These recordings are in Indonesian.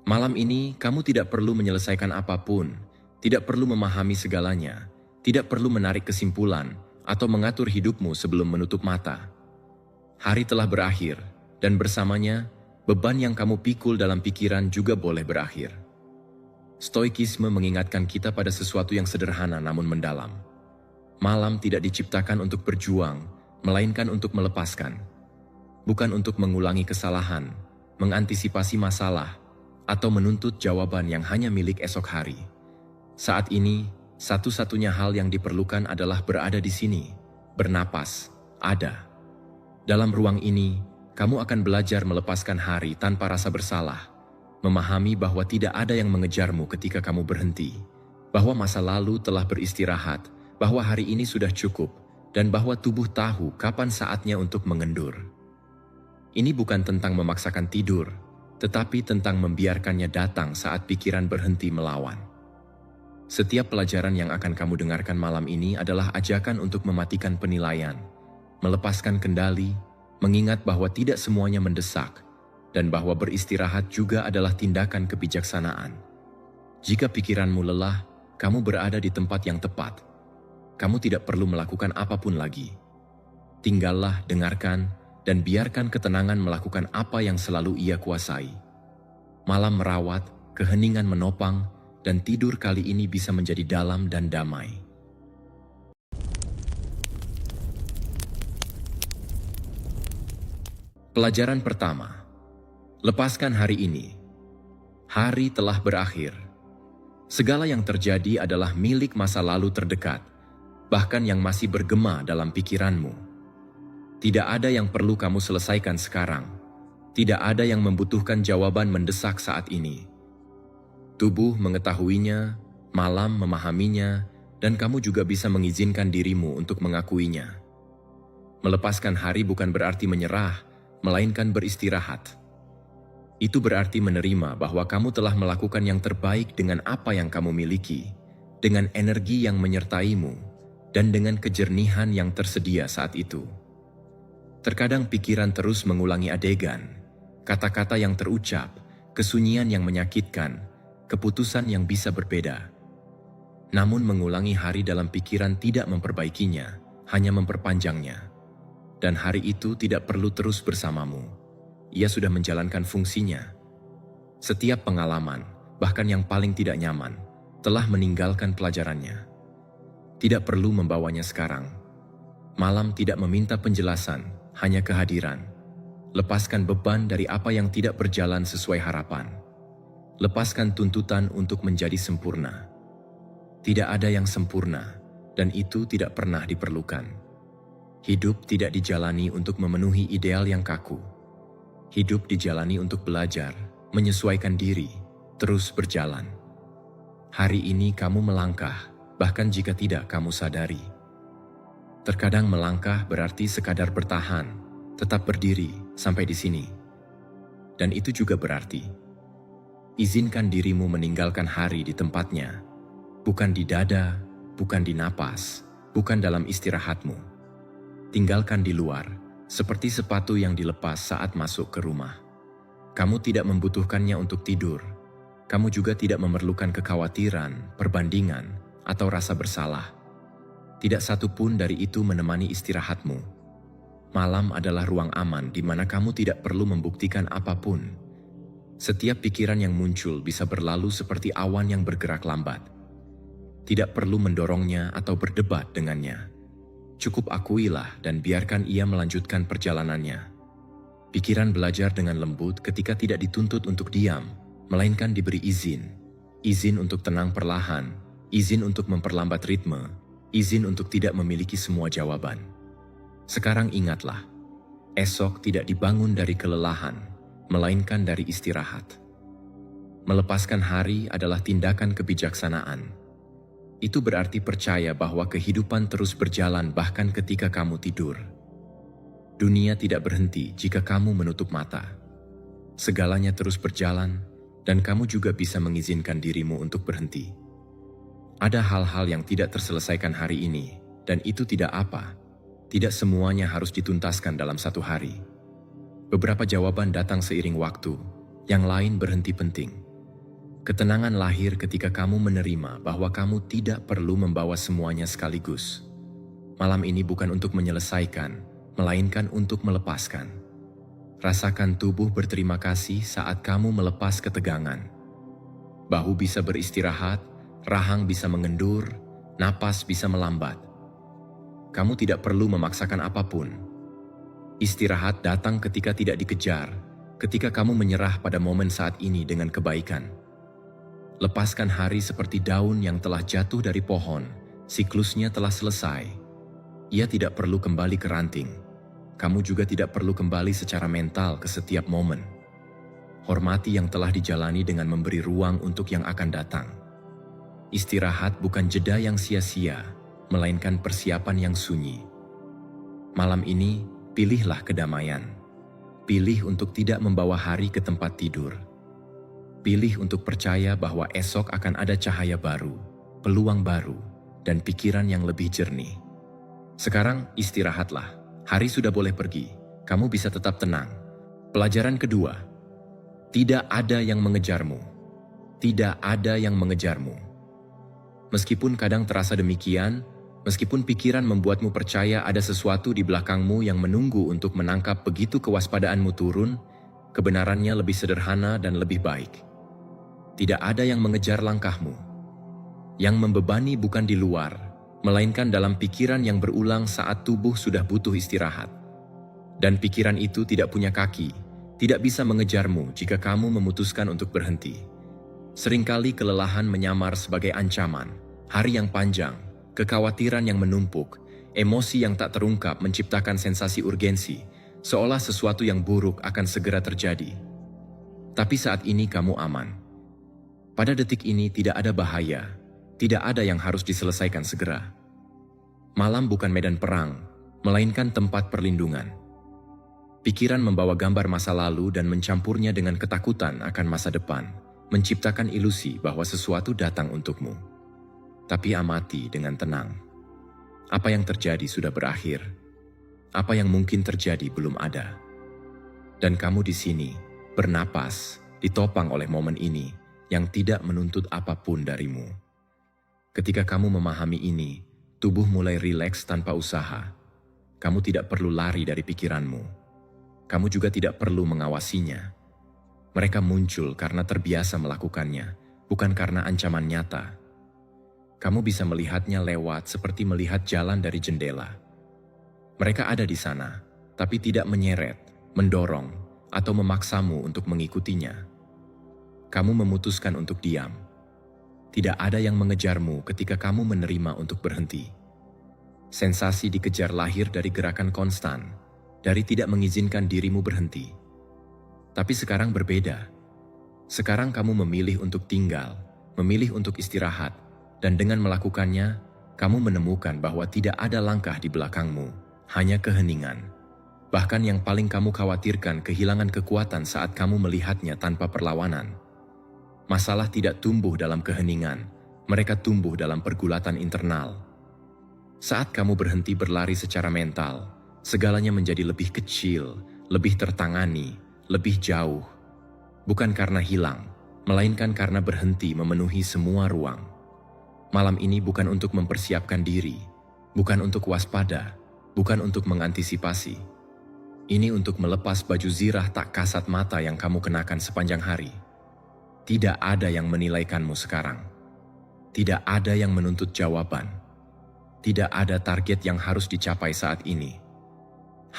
Malam ini kamu tidak perlu menyelesaikan apapun, tidak perlu memahami segalanya, tidak perlu menarik kesimpulan, atau mengatur hidupmu sebelum menutup mata. Hari telah berakhir, dan bersamanya, beban yang kamu pikul dalam pikiran juga boleh berakhir. Stoikisme mengingatkan kita pada sesuatu yang sederhana namun mendalam. Malam tidak diciptakan untuk berjuang, melainkan untuk melepaskan. Bukan untuk mengulangi kesalahan, mengantisipasi masalah, atau menuntut jawaban yang hanya milik esok hari. Saat ini, satu-satunya hal yang diperlukan adalah berada di sini, bernapas, ada. Dalam ruang ini, kamu akan belajar melepaskan hari tanpa rasa bersalah, memahami bahwa tidak ada yang mengejarmu ketika kamu berhenti, bahwa masa lalu telah beristirahat, bahwa hari ini sudah cukup, dan bahwa tubuh tahu kapan saatnya untuk mengendur. Ini bukan tentang memaksakan tidur, tetapi tentang membiarkannya datang saat pikiran berhenti melawan. Setiap pelajaran yang akan kamu dengarkan malam ini adalah ajakan untuk mematikan penilaian, melepaskan kendali, mengingat bahwa tidak semuanya mendesak, dan bahwa beristirahat juga adalah tindakan kebijaksanaan. Jika pikiranmu lelah, kamu berada di tempat yang tepat. Kamu tidak perlu melakukan apapun lagi. Tinggallah, dengarkan, dan biarkan ketenangan melakukan apa yang selalu ia kuasai. Malam merawat, keheningan menopang, dan tidur kali ini bisa menjadi dalam dan damai. Pelajaran pertama. Lepaskan hari ini. Hari telah berakhir. Segala yang terjadi adalah milik masa lalu terdekat, bahkan yang masih bergema dalam pikiranmu. Tidak ada yang perlu kamu selesaikan sekarang. Tidak ada yang membutuhkan jawaban mendesak saat ini. Tubuh mengetahuinya, malam memahaminya, dan kamu juga bisa mengizinkan dirimu untuk mengakuinya. Melepaskan hari bukan berarti menyerah, melainkan beristirahat. Itu berarti menerima bahwa kamu telah melakukan yang terbaik dengan apa yang kamu miliki, dengan energi yang menyertaimu, dan dengan kejernihan yang tersedia saat itu. Terkadang pikiran terus mengulangi adegan, kata-kata yang terucap, kesunyian yang menyakitkan, keputusan yang bisa berbeda. Namun mengulangi hari dalam pikiran tidak memperbaikinya, hanya memperpanjangnya. Dan hari itu tidak perlu terus bersamamu. Ia sudah menjalankan fungsinya. Setiap pengalaman, bahkan yang paling tidak nyaman, telah meninggalkan pelajarannya. Tidak perlu membawanya sekarang. Malam tidak meminta penjelasan, hanya kehadiran. Lepaskan beban dari apa yang tidak berjalan sesuai harapan. Lepaskan tuntutan untuk menjadi sempurna. Tidak ada yang sempurna, dan itu tidak pernah diperlukan. Hidup tidak dijalani untuk memenuhi ideal yang kaku. Hidup dijalani untuk belajar, menyesuaikan diri, terus berjalan. Hari ini kamu melangkah, bahkan jika tidak kamu sadari. Terkadang melangkah berarti sekadar bertahan, tetap berdiri sampai di sini. Dan itu juga berarti, izinkan dirimu meninggalkan hari di tempatnya, bukan di dada, bukan di napas, bukan dalam istirahatmu. Tinggalkan di luar, seperti sepatu yang dilepas saat masuk ke rumah. Kamu tidak membutuhkannya untuk tidur. Kamu juga tidak memerlukan kekhawatiran, perbandingan, atau rasa bersalah. Tidak satu pun dari itu menemani istirahatmu. Malam adalah ruang aman di mana kamu tidak perlu membuktikan apapun. Setiap pikiran yang muncul bisa berlalu seperti awan yang bergerak lambat. Tidak perlu mendorongnya atau berdebat dengannya. Cukup akuilah dan biarkan ia melanjutkan perjalanannya. Pikiran belajar dengan lembut ketika tidak dituntut untuk diam, melainkan diberi izin. Izin untuk tenang perlahan, izin untuk memperlambat ritme, izin untuk tidak memiliki semua jawaban. Sekarang ingatlah, esok tidak dibangun dari kelelahan, melainkan dari istirahat. Melepaskan hari adalah tindakan kebijaksanaan. Itu berarti percaya bahwa kehidupan terus berjalan bahkan ketika kamu tidur. Dunia tidak berhenti jika kamu menutup mata. Segalanya terus berjalan, dan kamu juga bisa mengizinkan dirimu untuk berhenti. Ada hal-hal yang tidak terselesaikan hari ini, dan itu tidak apa. Tidak semuanya harus dituntaskan dalam satu hari. Beberapa jawaban datang seiring waktu, yang lain berhenti penting. Ketenangan lahir ketika kamu menerima bahwa kamu tidak perlu membawa semuanya sekaligus. Malam ini bukan untuk menyelesaikan, melainkan untuk melepaskan. Rasakan tubuh berterima kasih saat kamu melepas ketegangan. Bahu bisa beristirahat, rahang bisa mengendur, napas bisa melambat. Kamu tidak perlu memaksakan apapun. Istirahat datang ketika tidak dikejar, ketika kamu menyerah pada momen saat ini dengan kebaikan. Lepaskan hari seperti daun yang telah jatuh dari pohon, siklusnya telah selesai. Ia tidak perlu kembali ke ranting. Kamu juga tidak perlu kembali secara mental ke setiap momen. Hormati yang telah dijalani dengan memberi ruang untuk yang akan datang. Istirahat bukan jeda yang sia-sia, melainkan persiapan yang sunyi. Malam ini, pilihlah kedamaian. Pilih untuk tidak membawa hari ke tempat tidur. Pilih untuk percaya bahwa esok akan ada cahaya baru, peluang baru, dan pikiran yang lebih jernih. Sekarang istirahatlah. Hari sudah boleh pergi. Kamu bisa tetap tenang. Pelajaran kedua. Tidak ada yang mengejarmu. Tidak ada yang mengejarmu. Meskipun kadang terasa demikian, meskipun pikiran membuatmu percaya ada sesuatu di belakangmu yang menunggu untuk menangkap begitu kewaspadaanmu turun, kebenarannya lebih sederhana dan lebih baik. Tidak ada yang mengejar langkahmu. Yang membebani bukan di luar, melainkan dalam pikiran yang berulang saat tubuh sudah butuh istirahat. Dan pikiran itu tidak punya kaki, tidak bisa mengejarmu jika kamu memutuskan untuk berhenti. Seringkali kelelahan menyamar sebagai ancaman, hari yang panjang, kekhawatiran yang menumpuk, emosi yang tak terungkap menciptakan sensasi urgensi, seolah sesuatu yang buruk akan segera terjadi. Tapi saat ini kamu aman. Pada detik ini tidak ada bahaya, tidak ada yang harus diselesaikan segera. Malam bukan medan perang, melainkan tempat perlindungan. Pikiran membawa gambar masa lalu dan mencampurnya dengan ketakutan akan masa depan, menciptakan ilusi bahwa sesuatu datang untukmu. Tapi amati dengan tenang. Apa yang terjadi sudah berakhir. Apa yang mungkin terjadi belum ada. Dan kamu di sini, bernapas, ditopang oleh momen ini, yang tidak menuntut apapun darimu. Ketika kamu memahami ini, tubuh mulai rileks tanpa usaha. Kamu tidak perlu lari dari pikiranmu. Kamu juga tidak perlu mengawasinya. Mereka muncul karena terbiasa melakukannya, bukan karena ancaman nyata. Kamu bisa melihatnya lewat seperti melihat jalan dari jendela. Mereka ada di sana, tapi tidak menyeret, mendorong, atau memaksamu untuk mengikutinya. Kamu memutuskan untuk diam. Tidak ada yang mengejarmu ketika kamu menerima untuk berhenti. Sensasi dikejar lahir dari gerakan konstan, dari tidak mengizinkan dirimu berhenti. Tapi sekarang berbeda. Sekarang kamu memilih untuk tinggal, memilih untuk istirahat, dan dengan melakukannya, kamu menemukan bahwa tidak ada langkah di belakangmu, hanya keheningan. Bahkan yang paling kamu khawatirkan kehilangan kekuatan saat kamu melihatnya tanpa perlawanan. Masalah tidak tumbuh dalam keheningan, mereka tumbuh dalam pergulatan internal. Saat kamu berhenti berlari secara mental, segalanya menjadi lebih kecil, lebih tertangani, lebih jauh. Bukan karena hilang, melainkan karena berhenti memenuhi semua ruang. Malam ini bukan untuk mempersiapkan diri, bukan untuk waspada, bukan untuk mengantisipasi. Ini untuk melepas baju zirah tak kasat mata yang kamu kenakan sepanjang hari. Tidak ada yang menilaikanmu sekarang. Tidak ada yang menuntut jawaban. Tidak ada target yang harus dicapai saat ini.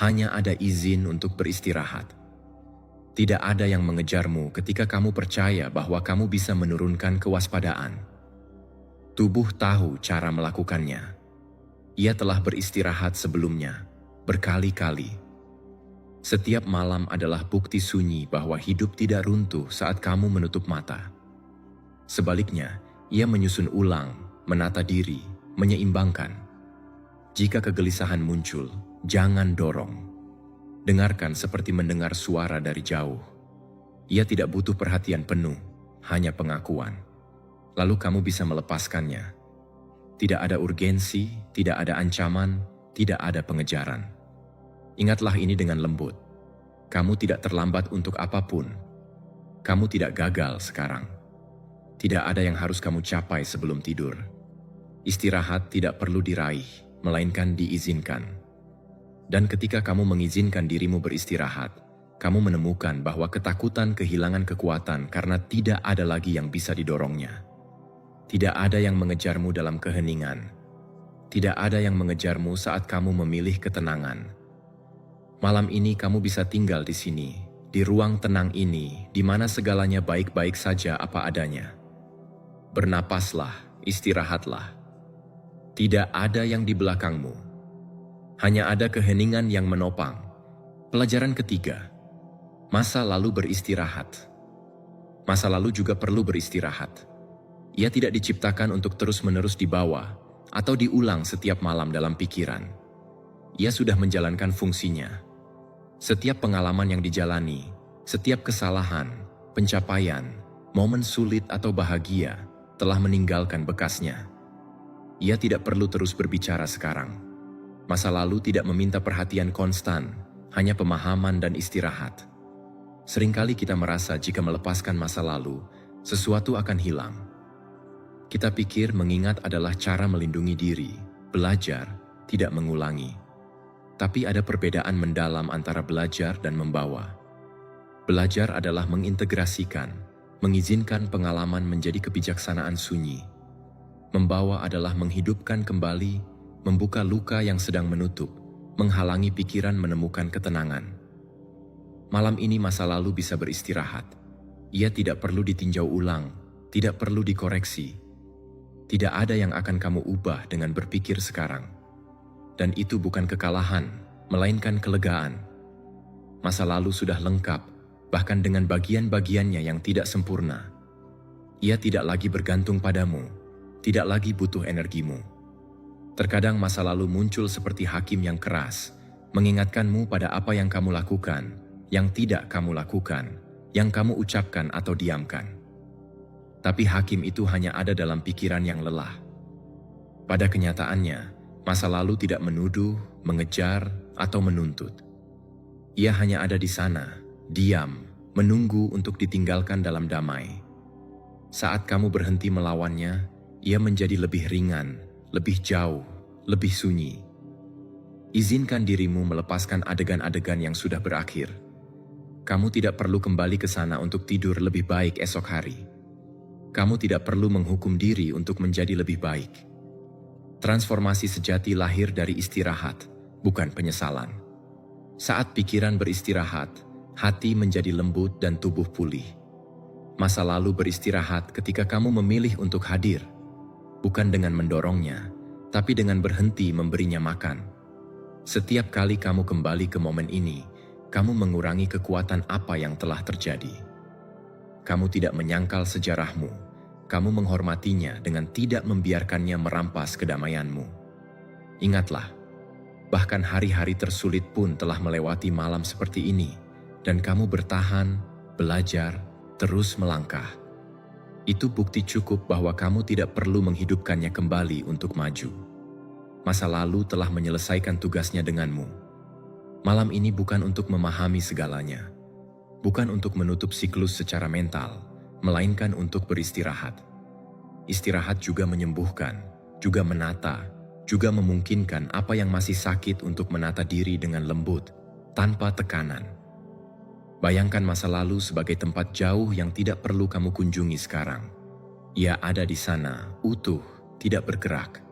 Hanya ada izin untuk beristirahat. Tidak ada yang mengejarmu ketika kamu percaya bahwa kamu bisa menurunkan kewaspadaan. Tubuh tahu cara melakukannya. Ia telah beristirahat sebelumnya, berkali-kali. Setiap malam adalah bukti sunyi bahwa hidup tidak runtuh saat kamu menutup mata. Sebaliknya, ia menyusun ulang, menata diri, menyeimbangkan. Jika kegelisahan muncul, jangan dorong. Dengarkan seperti mendengar suara dari jauh. Ia tidak butuh perhatian penuh, hanya pengakuan. Lalu kamu bisa melepaskannya. Tidak ada urgensi, tidak ada ancaman, tidak ada pengejaran. Ingatlah ini dengan lembut. Kamu tidak terlambat untuk apapun. Kamu tidak gagal sekarang. Tidak ada yang harus kamu capai sebelum tidur. Istirahat tidak perlu diraih, melainkan diizinkan. Dan ketika kamu mengizinkan dirimu beristirahat, kamu menemukan bahwa ketakutan kehilangan kekuatan karena tidak ada lagi yang bisa didorongnya. Tidak ada yang mengejarmu dalam keheningan. Tidak ada yang mengejarmu saat kamu memilih ketenangan. Malam ini kamu bisa tinggal di sini, di ruang tenang ini, di mana segalanya baik-baik saja apa adanya. Bernapaslah, istirahatlah. Tidak ada yang di belakangmu. Hanya ada keheningan yang menopang. Pelajaran ketiga, masa lalu beristirahat. Masa lalu juga perlu beristirahat. Ia tidak diciptakan untuk terus-menerus dibawa atau diulang setiap malam dalam pikiran. Ia sudah menjalankan fungsinya. Setiap pengalaman yang dijalani, setiap kesalahan, pencapaian, momen sulit atau bahagia telah meninggalkan bekasnya. Ia tidak perlu terus berbicara sekarang. Masa lalu tidak meminta perhatian konstan, hanya pemahaman dan istirahat. Seringkali kita merasa jika melepaskan masa lalu, sesuatu akan hilang. Kita pikir mengingat adalah cara melindungi diri, belajar, tidak mengulangi. Tapi ada perbedaan mendalam antara belajar dan membawa. Belajar adalah mengintegrasikan, mengizinkan pengalaman menjadi kebijaksanaan sunyi. Membawa adalah menghidupkan kembali, membuka luka yang sedang menutup, menghalangi pikiran menemukan ketenangan. Malam ini masa lalu bisa beristirahat. Ia tidak perlu ditinjau ulang, tidak perlu dikoreksi. Tidak ada yang akan kamu ubah dengan berpikir sekarang. Dan itu bukan kekalahan, melainkan kelegaan. Masa lalu sudah lengkap, bahkan dengan bagian-bagiannya yang tidak sempurna. Ia tidak lagi bergantung padamu, tidak lagi butuh energimu. Terkadang masa lalu muncul seperti hakim yang keras, mengingatkanmu pada apa yang kamu lakukan, yang tidak kamu lakukan, yang kamu ucapkan atau diamkan. Tapi hakim itu hanya ada dalam pikiran yang lelah. Pada kenyataannya, masa lalu tidak menuduh, mengejar, atau menuntut. Ia hanya ada di sana, diam, menunggu untuk ditinggalkan dalam damai. Saat kamu berhenti melawannya, ia menjadi lebih ringan, lebih jauh, lebih sunyi. Izinkan dirimu melepaskan adegan-adegan yang sudah berakhir. Kamu tidak perlu kembali ke sana untuk tidur lebih baik esok hari. Kamu tidak perlu menghukum diri untuk menjadi lebih baik. Transformasi sejati lahir dari istirahat, bukan penyesalan. Saat pikiran beristirahat, hati menjadi lembut dan tubuh pulih. Masa lalu beristirahat ketika kamu memilih untuk hadir, bukan dengan mendorongnya, tapi dengan berhenti memberinya makan. Setiap kali kamu kembali ke momen ini, kamu mengurangi kekuatan apa yang telah terjadi. Kamu tidak menyangkal sejarahmu, kamu menghormatinya dengan tidak membiarkannya merampas kedamaianmu. Ingatlah, bahkan hari-hari tersulit pun telah melewati malam seperti ini, dan kamu bertahan, belajar, terus melangkah. Itu bukti cukup bahwa kamu tidak perlu menghidupkannya kembali untuk maju. Masa lalu telah menyelesaikan tugasnya denganmu. Malam ini bukan untuk memahami segalanya. Bukan untuk menutup siklus secara mental, melainkan untuk beristirahat. Istirahat juga menyembuhkan, juga menata, juga memungkinkan apa yang masih sakit untuk menata diri dengan lembut, tanpa tekanan. Bayangkan masa lalu sebagai tempat jauh yang tidak perlu kamu kunjungi sekarang. Ia ada di sana, utuh, tidak bergerak.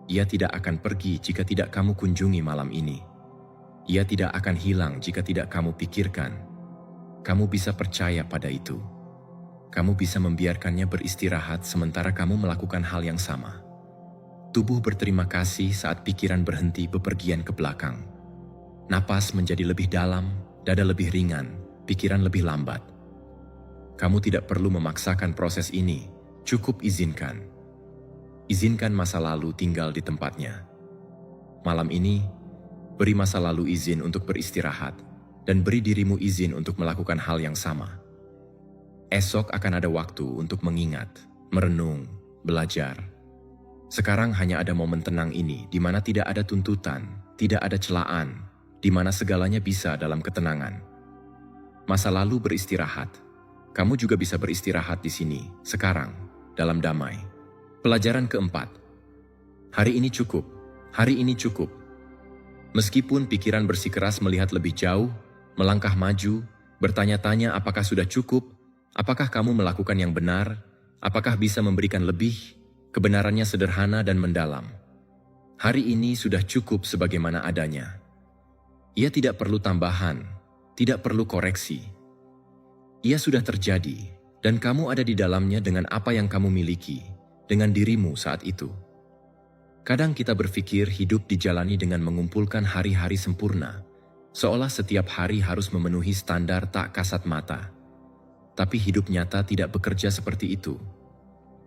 Ia tidak akan pergi jika tidak kamu kunjungi malam ini. Ia tidak akan hilang jika tidak kamu pikirkan. Kamu bisa percaya pada itu. Kamu bisa membiarkannya beristirahat sementara kamu melakukan hal yang sama. Tubuh berterima kasih saat pikiran berhenti bepergian ke belakang. Napas menjadi lebih dalam, dada lebih ringan, pikiran lebih lambat. Kamu tidak perlu memaksakan proses ini, cukup izinkan. Izinkan masa lalu tinggal di tempatnya. Malam ini, beri masa lalu izin untuk beristirahat, dan beri dirimu izin untuk melakukan hal yang sama. Esok akan ada waktu untuk mengingat, merenung, belajar. Sekarang hanya ada momen tenang ini di mana tidak ada tuntutan, tidak ada celaan, di mana segalanya bisa dalam ketenangan. Masa lalu beristirahat. Kamu juga bisa beristirahat di sini, sekarang. dalam damai. Pelajaran keempat. Hari ini cukup. Hari ini cukup. Meskipun pikiran bersikeras melihat lebih jauh, melangkah maju, bertanya-tanya apakah sudah cukup, apakah kamu melakukan yang benar, apakah bisa memberikan lebih, kebenarannya sederhana dan mendalam. Hari ini sudah cukup sebagaimana adanya. Ia tidak perlu tambahan, tidak perlu koreksi. Ia sudah terjadi, dan kamu ada di dalamnya dengan apa yang kamu miliki, dengan dirimu saat itu. Kadang kita berpikir hidup dijalani dengan mengumpulkan hari-hari sempurna, seolah setiap hari harus memenuhi standar tak kasat mata. Tapi hidup nyata tidak bekerja seperti itu.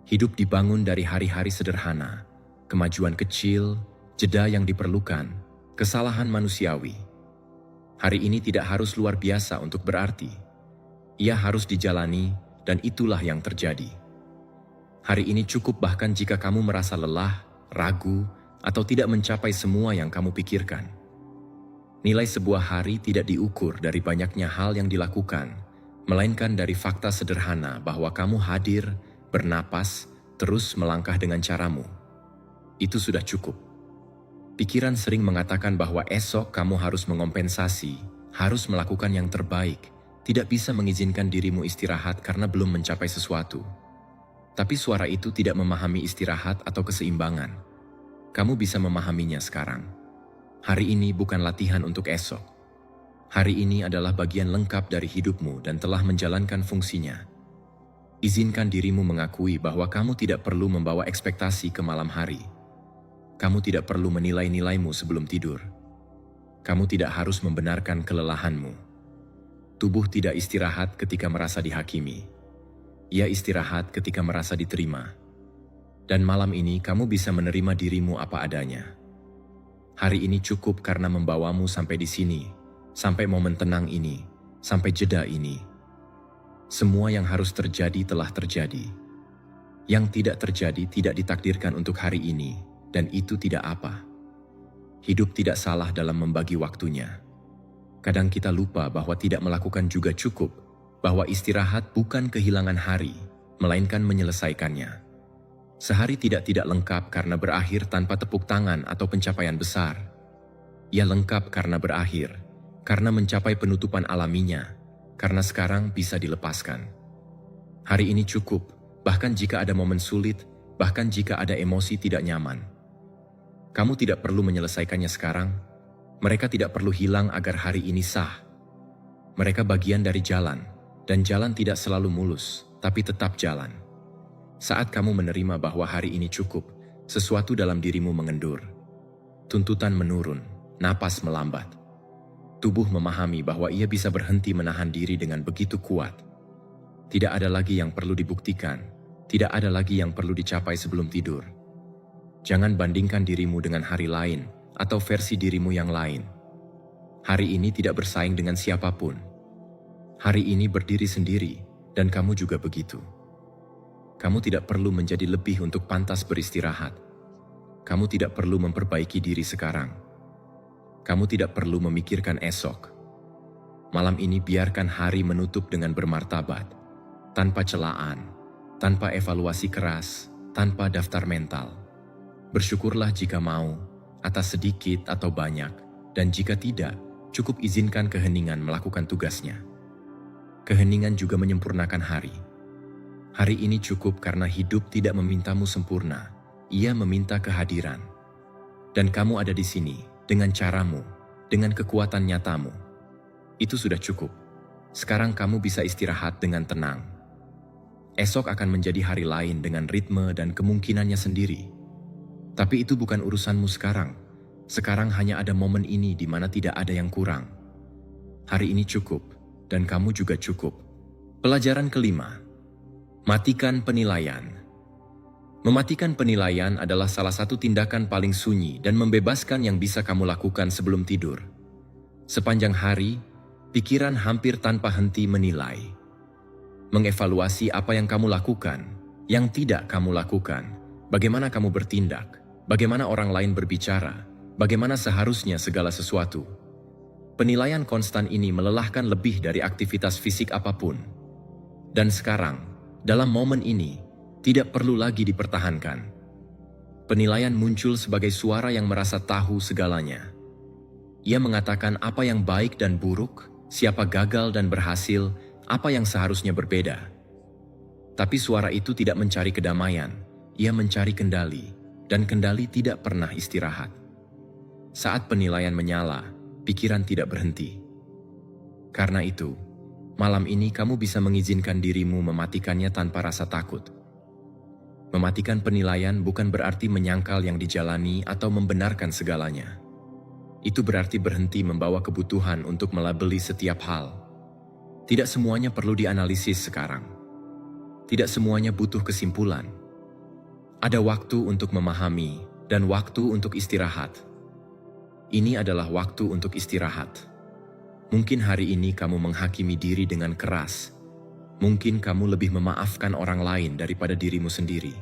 Hidup dibangun dari hari-hari sederhana, kemajuan kecil, jeda yang diperlukan, kesalahan manusiawi. Hari ini tidak harus luar biasa untuk berarti. Ia harus dijalani, dan itulah yang terjadi. Hari ini cukup bahkan jika kamu merasa lelah, ragu, atau tidak mencapai semua yang kamu pikirkan. Nilai sebuah hari tidak diukur dari banyaknya hal yang dilakukan, melainkan dari fakta sederhana bahwa kamu hadir, bernapas, terus melangkah dengan caramu. Itu sudah cukup. Pikiran sering mengatakan bahwa esok kamu harus mengompensasi, harus melakukan yang terbaik, tidak bisa mengizinkan dirimu istirahat karena belum mencapai sesuatu. Tapi suara itu tidak memahami istirahat atau keseimbangan. Kamu bisa memahaminya sekarang. Hari ini bukan latihan untuk esok. Hari ini adalah bagian lengkap dari hidupmu dan telah menjalankan fungsinya. Izinkan dirimu mengakui bahwa kamu tidak perlu membawa ekspektasi ke malam hari. Kamu tidak perlu menilai-nilaimu sebelum tidur. Kamu tidak harus membenarkan kelelahanmu. Tubuh tidak istirahat ketika merasa dihakimi. Ia istirahat ketika merasa diterima. Dan malam ini kamu bisa menerima dirimu apa adanya. Hari ini cukup karena membawamu sampai di sini, sampai momen tenang ini, sampai jeda ini. Semua yang harus terjadi telah terjadi. Yang tidak terjadi tidak ditakdirkan untuk hari ini, dan itu tidak apa. Hidup tidak salah dalam membagi waktunya. Kadang kita lupa bahwa tidak melakukan juga cukup, bahwa istirahat bukan kehilangan hari, melainkan menyelesaikannya. Sehari tidak lengkap karena berakhir tanpa tepuk tangan atau pencapaian besar. Ia lengkap karena berakhir, karena mencapai penutupan alaminya, karena sekarang bisa dilepaskan. Hari ini cukup, bahkan jika ada momen sulit, bahkan jika ada emosi tidak nyaman. Kamu tidak perlu menyelesaikannya sekarang. Mereka tidak perlu hilang agar hari ini sah. Mereka bagian dari jalan, dan jalan tidak selalu mulus, tapi tetap jalan. Saat kamu menerima bahwa hari ini cukup, sesuatu dalam dirimu mengendur. Tuntutan menurun, napas melambat. Tubuh memahami bahwa ia bisa berhenti menahan diri dengan begitu kuat. Tidak ada lagi yang perlu dibuktikan, tidak ada lagi yang perlu dicapai sebelum tidur. Jangan bandingkan dirimu dengan hari lain atau versi dirimu yang lain. Hari ini tidak bersaing dengan siapapun. Hari ini berdiri sendiri, dan kamu juga begitu. Kamu tidak perlu menjadi lebih untuk pantas beristirahat. Kamu tidak perlu memperbaiki diri sekarang. Kamu tidak perlu memikirkan esok. Malam ini biarkan hari menutup dengan bermartabat, tanpa celaan, tanpa evaluasi keras, tanpa daftar mental. Bersyukurlah jika mau, atas sedikit atau banyak, dan jika tidak, cukup izinkan keheningan melakukan tugasnya. Keheningan juga menyempurnakan hari. Hari ini cukup karena hidup tidak memintamu sempurna, ia meminta kehadiran. Dan kamu ada di sini, dengan caramu, dengan kekuatan nyatamu. Itu sudah cukup. Sekarang kamu bisa istirahat dengan tenang. Esok akan menjadi hari lain dengan ritme dan kemungkinannya sendiri. Tapi itu bukan urusanmu sekarang. Sekarang hanya ada momen ini di mana tidak ada yang kurang. Hari ini cukup, dan kamu juga cukup. Pelajaran kelima. Matikan penilaian. Mematikan penilaian adalah salah satu tindakan paling sunyi dan membebaskan yang bisa kamu lakukan sebelum tidur. Sepanjang hari, pikiran hampir tanpa henti menilai. Mengevaluasi apa yang kamu lakukan, yang tidak kamu lakukan, bagaimana kamu bertindak, bagaimana orang lain berbicara, bagaimana seharusnya segala sesuatu. Penilaian konstan ini melelahkan lebih dari aktivitas fisik apapun. Dan sekarang, dalam momen ini, tidak perlu lagi dipertahankan. Penilaian muncul sebagai suara yang merasa tahu segalanya. Ia mengatakan apa yang baik dan buruk, siapa gagal dan berhasil, apa yang seharusnya berbeda. Tapi suara itu tidak mencari kedamaian, ia mencari kendali, dan kendali tidak pernah istirahat. Saat penilaian menyala, pikiran tidak berhenti. Karena itu, malam ini kamu bisa mengizinkan dirimu mematikannya tanpa rasa takut. Mematikan penilaian bukan berarti menyangkal yang dijalani atau membenarkan segalanya. Itu berarti berhenti membawa kebutuhan untuk melabeli setiap hal. Tidak semuanya perlu dianalisis sekarang. Tidak semuanya butuh kesimpulan. Ada waktu untuk memahami dan waktu untuk istirahat. Ini adalah waktu untuk istirahat. Mungkin hari ini kamu menghakimi diri dengan keras. Mungkin kamu lebih memaafkan orang lain daripada dirimu sendiri.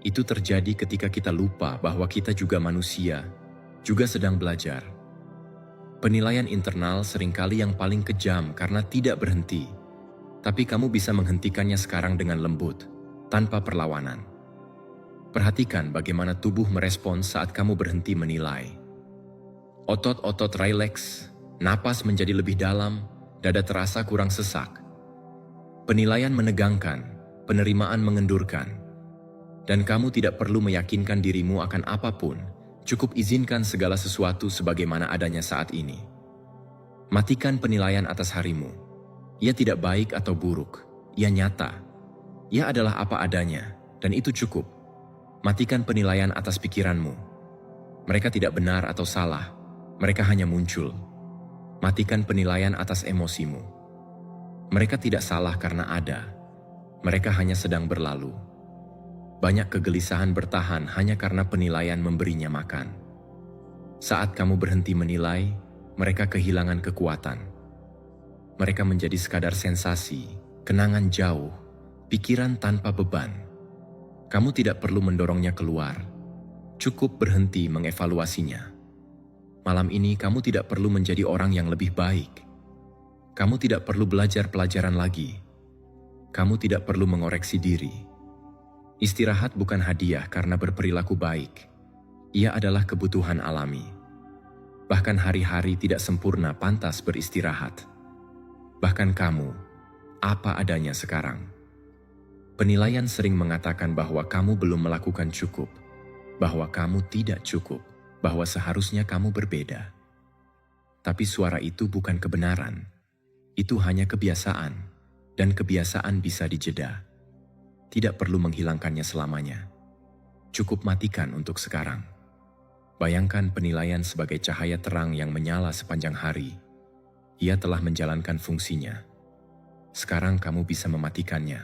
Itu terjadi ketika kita lupa bahwa kita juga manusia, juga sedang belajar. Penilaian internal seringkali yang paling kejam karena tidak berhenti. Tapi kamu bisa menghentikannya sekarang dengan lembut, tanpa perlawanan. Perhatikan bagaimana tubuh merespons saat kamu berhenti menilai. Otot-otot rileks, napas menjadi lebih dalam, dada terasa kurang sesak. Penilaian menegangkan, penerimaan mengendurkan. Dan kamu tidak perlu meyakinkan dirimu akan apapun, cukup izinkan segala sesuatu sebagaimana adanya saat ini. Matikan penilaian atas harimu. Ia tidak baik atau buruk, ia nyata. Ia adalah apa adanya, dan itu cukup. Matikan penilaian atas pikiranmu. Mereka tidak benar atau salah, mereka hanya muncul. Matikan penilaian atas emosimu. Mereka tidak salah karena ada. Mereka hanya sedang berlalu. Banyak kegelisahan bertahan hanya karena penilaian memberinya makan. Saat kamu berhenti menilai, mereka kehilangan kekuatan. Mereka menjadi sekadar sensasi, kenangan jauh, pikiran tanpa beban. Kamu tidak perlu mendorongnya keluar. Cukup berhenti mengevaluasinya. Malam ini kamu tidak perlu menjadi orang yang lebih baik. Kamu tidak perlu belajar pelajaran lagi. Kamu tidak perlu mengoreksi diri. Istirahat bukan hadiah karena berperilaku baik. Ia adalah kebutuhan alami. Bahkan hari-hari tidak sempurna pantas beristirahat. Bahkan kamu, apa adanya sekarang. Penilaian sering mengatakan bahwa kamu belum melakukan cukup, bahwa kamu tidak cukup, bahwa seharusnya kamu berbeda. Tapi suara itu bukan kebenaran. Itu hanya kebiasaan, dan kebiasaan bisa dijeda. Tidak perlu menghilangkannya selamanya. Cukup matikan untuk sekarang. Bayangkan penilaian sebagai cahaya terang yang menyala sepanjang hari. Ia telah menjalankan fungsinya. Sekarang kamu bisa mematikannya.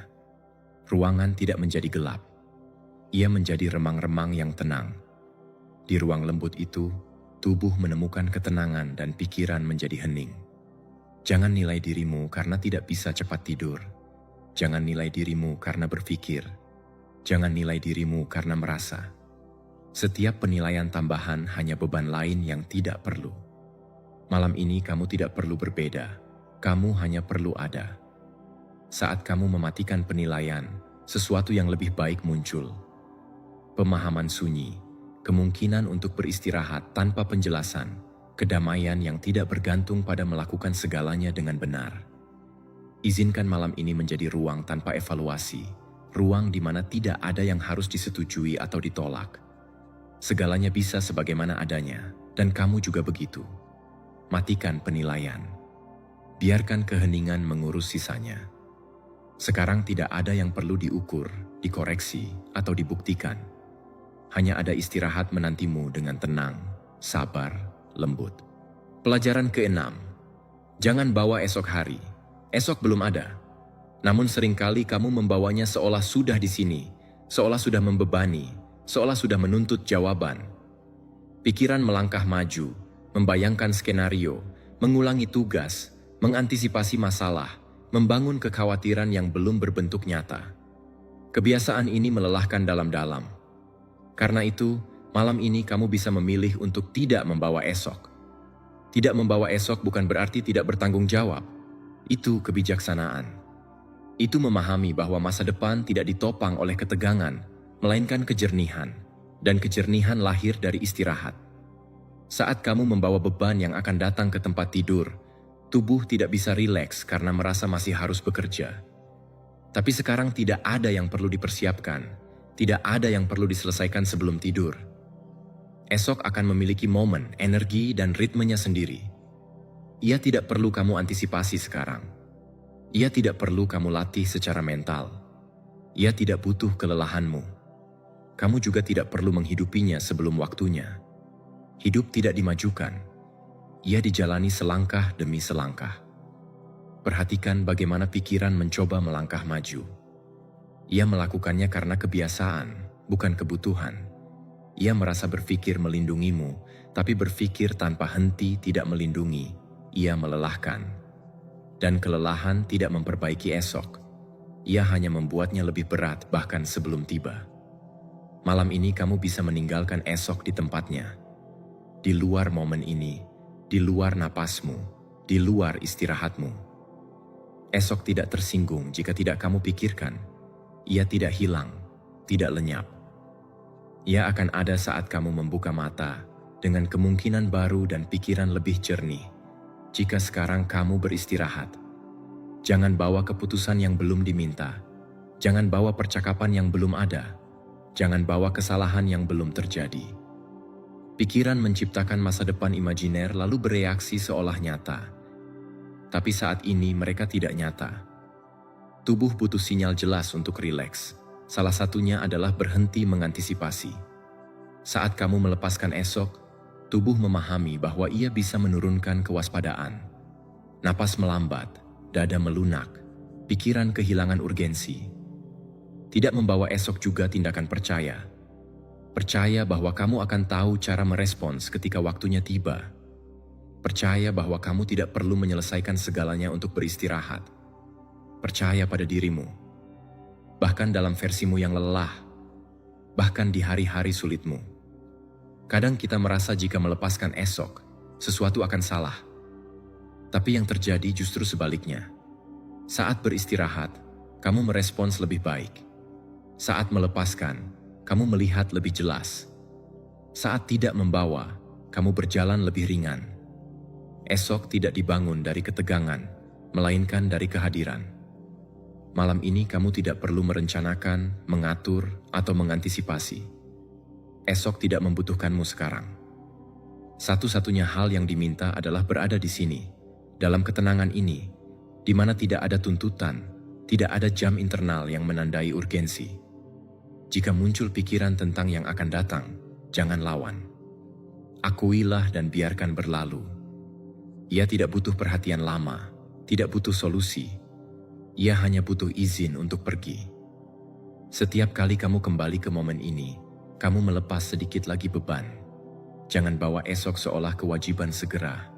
Ruangan tidak menjadi gelap. Ia menjadi remang-remang yang tenang. Di ruang lembut itu, tubuh menemukan ketenangan dan pikiran menjadi hening. Jangan nilai dirimu karena tidak bisa cepat tidur. Jangan nilai dirimu karena berpikir. Jangan nilai dirimu karena merasa. Setiap penilaian tambahan hanya beban lain yang tidak perlu. Malam ini kamu tidak perlu berbeda. Kamu hanya perlu ada. Saat kamu mematikan penilaian, sesuatu yang lebih baik muncul. Pemahaman sunyi, kemungkinan untuk beristirahat tanpa penjelasan, kedamaian yang tidak bergantung pada melakukan segalanya dengan benar. Izinkan malam ini menjadi ruang tanpa evaluasi, ruang di mana tidak ada yang harus disetujui atau ditolak. Segalanya bisa sebagaimana adanya, dan kamu juga begitu. Matikan penilaian. Biarkan keheningan mengurus sisanya. Sekarang tidak ada yang perlu diukur, dikoreksi, atau dibuktikan. Hanya ada istirahat menantimu dengan tenang, sabar, lembut. Pelajaran ke-6. Jangan bawa esok hari. Esok belum ada. Namun seringkali kamu membawanya seolah sudah di sini, seolah sudah membebani, seolah sudah menuntut jawaban. Pikiran melangkah maju, membayangkan skenario, mengulangi tugas, mengantisipasi masalah, membangun kekhawatiran yang belum berbentuk nyata. Kebiasaan ini melelahkan dalam-dalam. Karena itu, malam ini kamu bisa memilih untuk tidak membawa esok. Tidak membawa esok bukan berarti tidak bertanggung jawab. Itu kebijaksanaan. Itu memahami bahwa masa depan tidak ditopang oleh ketegangan, melainkan kejernihan, dan kejernihan lahir dari istirahat. Saat kamu membawa beban yang akan datang ke tempat tidur, tubuh tidak bisa rileks karena merasa masih harus bekerja. Tapi sekarang tidak ada yang perlu dipersiapkan, tidak ada yang perlu diselesaikan sebelum tidur. Esok akan memiliki momen, energi, dan ritmenya sendiri. Ia tidak perlu kamu antisipasi sekarang. Ia tidak perlu kamu latih secara mental. Ia tidak butuh kelelahanmu. Kamu juga tidak perlu menghidupinya sebelum waktunya. Hidup tidak dimajukan. Ia dijalani selangkah demi selangkah. Perhatikan bagaimana pikiran mencoba melangkah maju. Ia melakukannya karena kebiasaan, bukan kebutuhan. Ia merasa berpikir melindungimu, tapi berpikir tanpa henti tidak melindungi. Ia melelahkan. Dan kelelahan tidak memperbaiki esok. Ia hanya membuatnya lebih berat bahkan sebelum tiba. Malam ini kamu bisa meninggalkan esok di tempatnya. Di luar momen ini, di luar napasmu, di luar istirahatmu. Esok tidak tersinggung jika tidak kamu pikirkan. Ia tidak hilang, tidak lenyap. Ia akan ada saat kamu membuka mata dengan kemungkinan baru dan pikiran lebih jernih. Jika sekarang kamu beristirahat, jangan bawa keputusan yang belum diminta, jangan bawa percakapan yang belum ada, jangan bawa kesalahan yang belum terjadi. Pikiran menciptakan masa depan imajiner lalu bereaksi seolah nyata. Tapi saat ini mereka tidak nyata. Tubuh butuh sinyal jelas untuk rileks. Salah satunya adalah berhenti mengantisipasi. Saat kamu melepaskan esok, tubuh memahami bahwa ia bisa menurunkan kewaspadaan. Napas melambat, dada melunak, pikiran kehilangan urgensi. Tidak membawa esok juga tindakan percaya. Percaya bahwa kamu akan tahu cara merespons ketika waktunya tiba. Percaya bahwa kamu tidak perlu menyelesaikan segalanya untuk beristirahat. Percaya pada dirimu. Bahkan dalam versimu yang lelah. Bahkan di hari-hari sulitmu. Kadang kita merasa jika melepaskan esok, sesuatu akan salah. Tapi yang terjadi justru sebaliknya. Saat beristirahat, kamu merespons lebih baik. Saat melepaskan, kamu melihat lebih jelas. Saat tidak membawa, kamu berjalan lebih ringan. Esok tidak dibangun dari ketegangan, melainkan dari kehadiran. Malam ini kamu tidak perlu merencanakan, mengatur, atau mengantisipasi. Esok tidak membutuhkanmu sekarang. Satu-satunya hal yang diminta adalah berada di sini, dalam ketenangan ini, di mana tidak ada tuntutan, tidak ada jam internal yang menandai urgensi. Jika muncul pikiran tentang yang akan datang, jangan lawan. Akuilah dan biarkan berlalu. Ia tidak butuh perhatian lama, tidak butuh solusi. Ia hanya butuh izin untuk pergi. Setiap kali kamu kembali ke momen ini, kamu melepas sedikit lagi beban. Jangan bawa esok seolah kewajiban segera.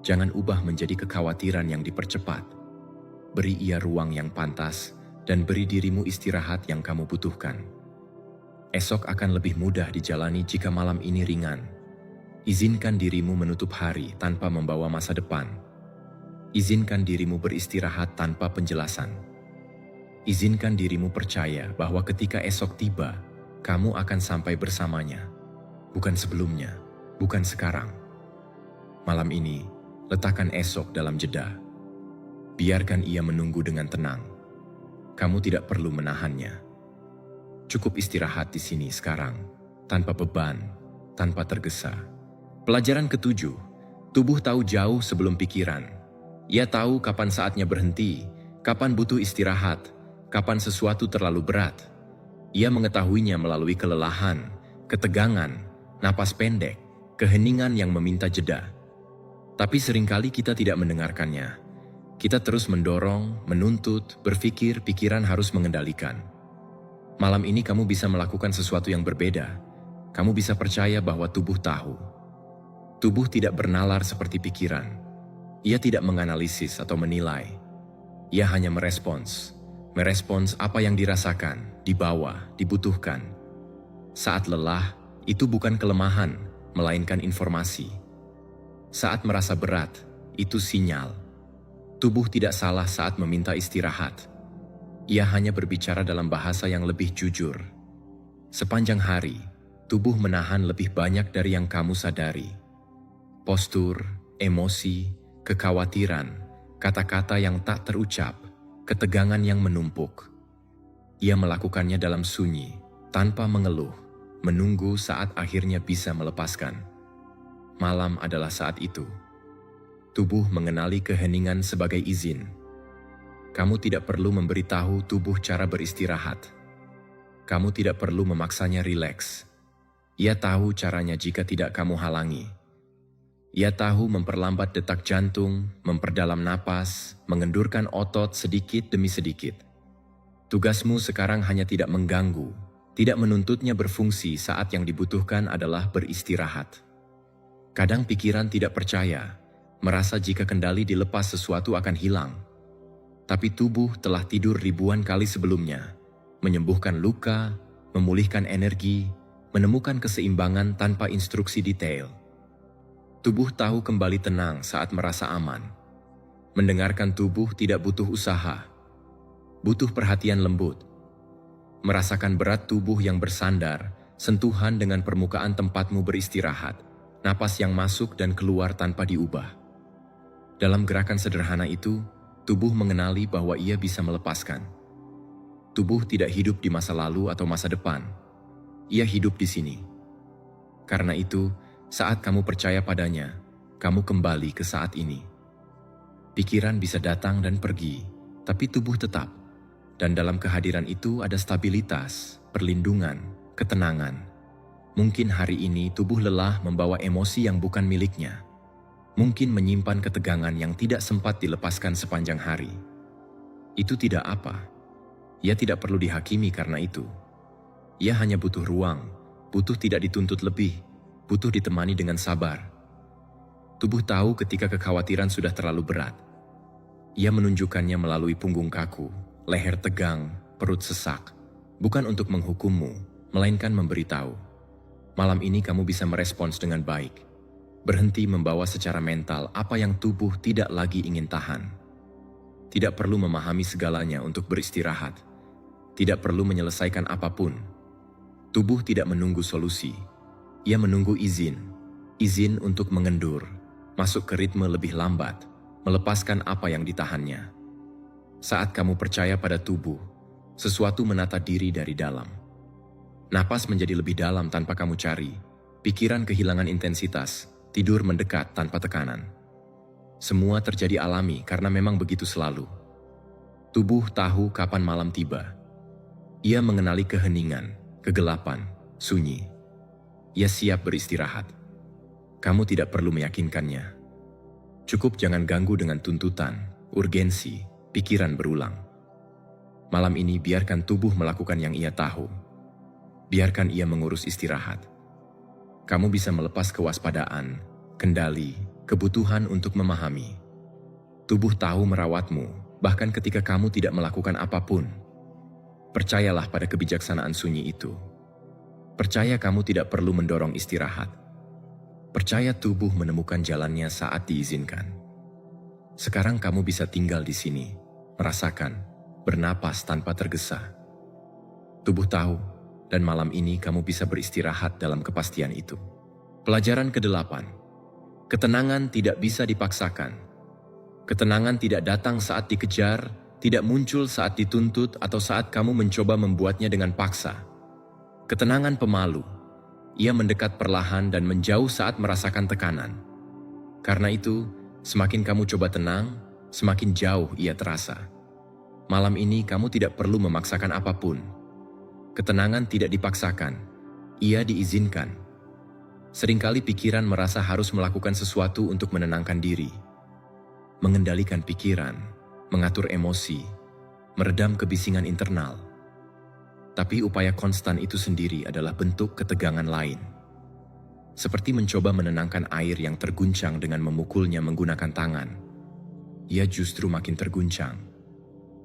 Jangan ubah menjadi kekhawatiran yang dipercepat. Beri ia ruang yang pantas dan beri dirimu istirahat yang kamu butuhkan. Esok akan lebih mudah dijalani jika malam ini ringan. Izinkan dirimu menutup hari tanpa membawa masa depan. Izinkan dirimu beristirahat tanpa penjelasan. Izinkan dirimu percaya bahwa ketika esok tiba, kamu akan sampai bersamanya, bukan sebelumnya, bukan sekarang. Malam ini, letakkan esok dalam jeda. Biarkan ia menunggu dengan tenang. Kamu tidak perlu menahannya. Cukup istirahat di sini sekarang, tanpa beban, tanpa tergesa. Pelajaran ketujuh, tubuh tahu jauh sebelum pikiran. Ia tahu kapan saatnya berhenti, kapan butuh istirahat, kapan sesuatu terlalu berat. Ia mengetahuinya melalui kelelahan, ketegangan, napas pendek, keheningan yang meminta jeda. Tapi seringkali kita tidak mendengarkannya. Kita terus mendorong, menuntut, berpikir pikiran harus mengendalikan. Malam ini kamu bisa melakukan sesuatu yang berbeda. Kamu bisa percaya bahwa tubuh tahu. Tubuh tidak bernalar seperti pikiran. Ia tidak menganalisis atau menilai. Ia hanya merespons. Merespons apa yang dirasakan, dibawa, dibutuhkan. Saat lelah, itu bukan kelemahan, melainkan informasi. Saat merasa berat, itu sinyal. Tubuh tidak salah saat meminta istirahat. Ia hanya berbicara dalam bahasa yang lebih jujur. Sepanjang hari, tubuh menahan lebih banyak dari yang kamu sadari. Postur, emosi, kekhawatiran, kata-kata yang tak terucap, ketegangan yang menumpuk. Ia melakukannya dalam sunyi, tanpa mengeluh, menunggu saat akhirnya bisa melepaskan. Malam adalah saat itu. Tubuh mengenali keheningan sebagai izin. Kamu tidak perlu memberitahu tubuh cara beristirahat. Kamu tidak perlu memaksanya rileks. Ia tahu caranya jika tidak kamu halangi. Ia tahu memperlambat detak jantung, memperdalam napas, mengendurkan otot sedikit demi sedikit. Tugasmu sekarang hanya tidak mengganggu, tidak menuntutnya berfungsi saat yang dibutuhkan adalah beristirahat. Kadang pikiran tidak percaya, merasa jika kendali dilepas sesuatu akan hilang. Tapi tubuh telah tidur ribuan kali sebelumnya, menyembuhkan luka, memulihkan energi, menemukan keseimbangan tanpa instruksi detail. Tubuh tahu kembali tenang saat merasa aman. Mendengarkan tubuh tidak butuh usaha, butuh perhatian lembut. Merasakan berat tubuh yang bersandar, sentuhan dengan permukaan tempatmu beristirahat, napas yang masuk dan keluar tanpa diubah. Dalam gerakan sederhana itu, tubuh mengenali bahwa ia bisa melepaskan. Tubuh tidak hidup di masa lalu atau masa depan. Ia hidup di sini. Karena itu, saat kamu percaya padanya, kamu kembali ke saat ini. Pikiran bisa datang dan pergi, tapi tubuh tetap. Dan dalam kehadiran itu ada stabilitas, perlindungan, ketenangan. Mungkin hari ini tubuh lelah membawa emosi yang bukan miliknya. Mungkin menyimpan ketegangan yang tidak sempat dilepaskan sepanjang hari. Itu tidak apa. Ia tidak perlu dihakimi karena itu. Ia hanya butuh ruang, butuh tidak dituntut lebih, butuh ditemani dengan sabar. Tubuh tahu ketika kekhawatiran sudah terlalu berat. Ia menunjukkannya melalui punggung kaku, leher tegang, perut sesak. Bukan untuk menghukummu, melainkan memberitahu. Malam ini kamu bisa merespons dengan baik. Berhenti membawa secara mental apa yang tubuh tidak lagi ingin tahan. Tidak perlu memahami segalanya untuk beristirahat. Tidak perlu menyelesaikan apapun. Tubuh tidak menunggu solusi. Ia menunggu izin. Izin untuk mengendur, masuk ke ritme lebih lambat, melepaskan apa yang ditahannya. Saat kamu percaya pada tubuh, sesuatu menata diri dari dalam. Napas menjadi lebih dalam tanpa kamu cari. Pikiran kehilangan intensitas. Tidur mendekat tanpa tekanan. Semua terjadi alami karena memang begitu selalu. Tubuh tahu kapan malam tiba. Ia mengenali keheningan, kegelapan, sunyi. Ia siap beristirahat. Kamu tidak perlu meyakinkannya. Cukup jangan ganggu dengan tuntutan, urgensi, pikiran berulang. Malam ini biarkan tubuh melakukan yang ia tahu. Biarkan ia mengurus istirahat. Kamu bisa melepas kewaspadaan, kendali, kebutuhan untuk memahami. Tubuh tahu merawatmu, bahkan ketika kamu tidak melakukan apapun. Percayalah pada kebijaksanaan sunyi itu. Percaya kamu tidak perlu mendorong istirahat. Percaya tubuh menemukan jalannya saat diizinkan. Sekarang kamu bisa tinggal di sini, merasakan, bernapas tanpa tergesa. Tubuh tahu, dan malam ini kamu bisa beristirahat dalam kepastian itu. Pelajaran ke-8. Ketenangan tidak bisa dipaksakan. Ketenangan tidak datang saat dikejar, tidak muncul saat dituntut atau saat kamu mencoba membuatnya dengan paksa. Ketenangan pemalu. Ia mendekat perlahan dan menjauh saat merasakan tekanan. Karena itu, semakin kamu coba tenang, semakin jauh ia terasa. Malam ini kamu tidak perlu memaksakan apapun. Ketenangan tidak dipaksakan, ia diizinkan. Seringkali pikiran merasa harus melakukan sesuatu untuk menenangkan diri. Mengendalikan pikiran, mengatur emosi, meredam kebisingan internal. Tapi upaya konstan itu sendiri adalah bentuk ketegangan lain. Seperti mencoba menenangkan air yang terguncang dengan memukulnya menggunakan tangan. Ia justru makin terguncang.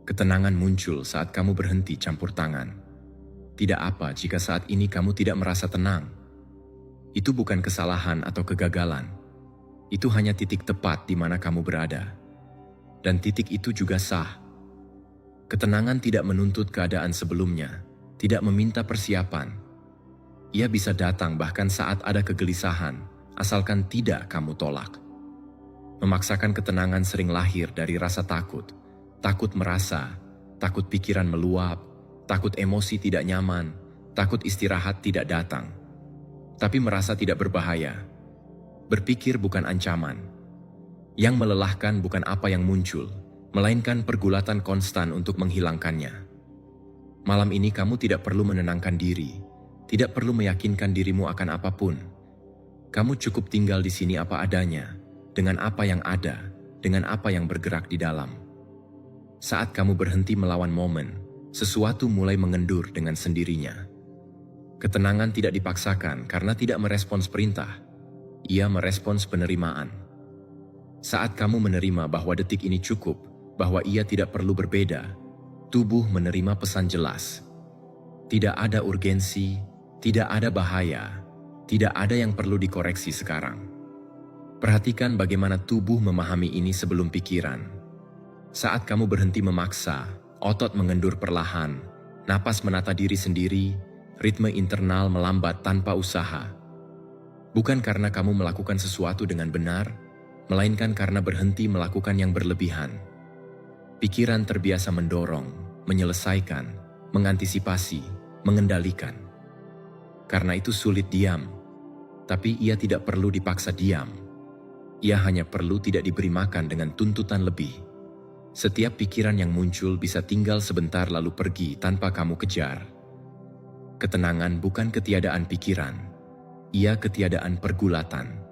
Ketenangan muncul saat kamu berhenti campur tangan. Tidak apa jika saat ini kamu tidak merasa tenang. Itu bukan kesalahan atau kegagalan. Itu hanya titik tepat di mana kamu berada. Dan titik itu juga sah. Ketenangan tidak menuntut keadaan sebelumnya, tidak meminta persiapan. Ia bisa datang bahkan saat ada kegelisahan, asalkan tidak kamu tolak. Memaksakan ketenangan sering lahir dari rasa takut. Takut merasa, takut pikiran meluap, takut emosi tidak nyaman, takut istirahat tidak datang. Tapi merasa tidak berbahaya. Berpikir bukan ancaman. Yang melelahkan bukan apa yang muncul, melainkan pergulatan konstan untuk menghilangkannya. Malam ini kamu tidak perlu menenangkan diri, tidak perlu meyakinkan dirimu akan apapun. Kamu cukup tinggal di sini apa adanya, dengan apa yang ada, dengan apa yang bergerak di dalam. Saat kamu berhenti melawan momen, sesuatu mulai mengendur dengan sendirinya. Ketenangan tidak dipaksakan karena tidak merespons perintah. Ia merespons penerimaan. Saat kamu menerima bahwa detik ini cukup, bahwa ia tidak perlu berbeda, tubuh menerima pesan jelas. Tidak ada urgensi, tidak ada bahaya, tidak ada yang perlu dikoreksi sekarang. Perhatikan bagaimana tubuh memahami ini sebelum pikiran. Saat kamu berhenti memaksa, otot mengendur perlahan, napas menata diri sendiri, ritme internal melambat tanpa usaha. Bukan karena kamu melakukan sesuatu dengan benar, melainkan karena berhenti melakukan yang berlebihan. Pikiran terbiasa mendorong, menyelesaikan, mengantisipasi, mengendalikan. Karena itu sulit diam, tapi ia tidak perlu dipaksa diam. Ia hanya perlu tidak diberi makan dengan tuntutan lebih. Setiap pikiran yang muncul bisa tinggal sebentar lalu pergi tanpa kamu kejar. Ketenangan bukan ketiadaan pikiran, ia ketiadaan pergulatan.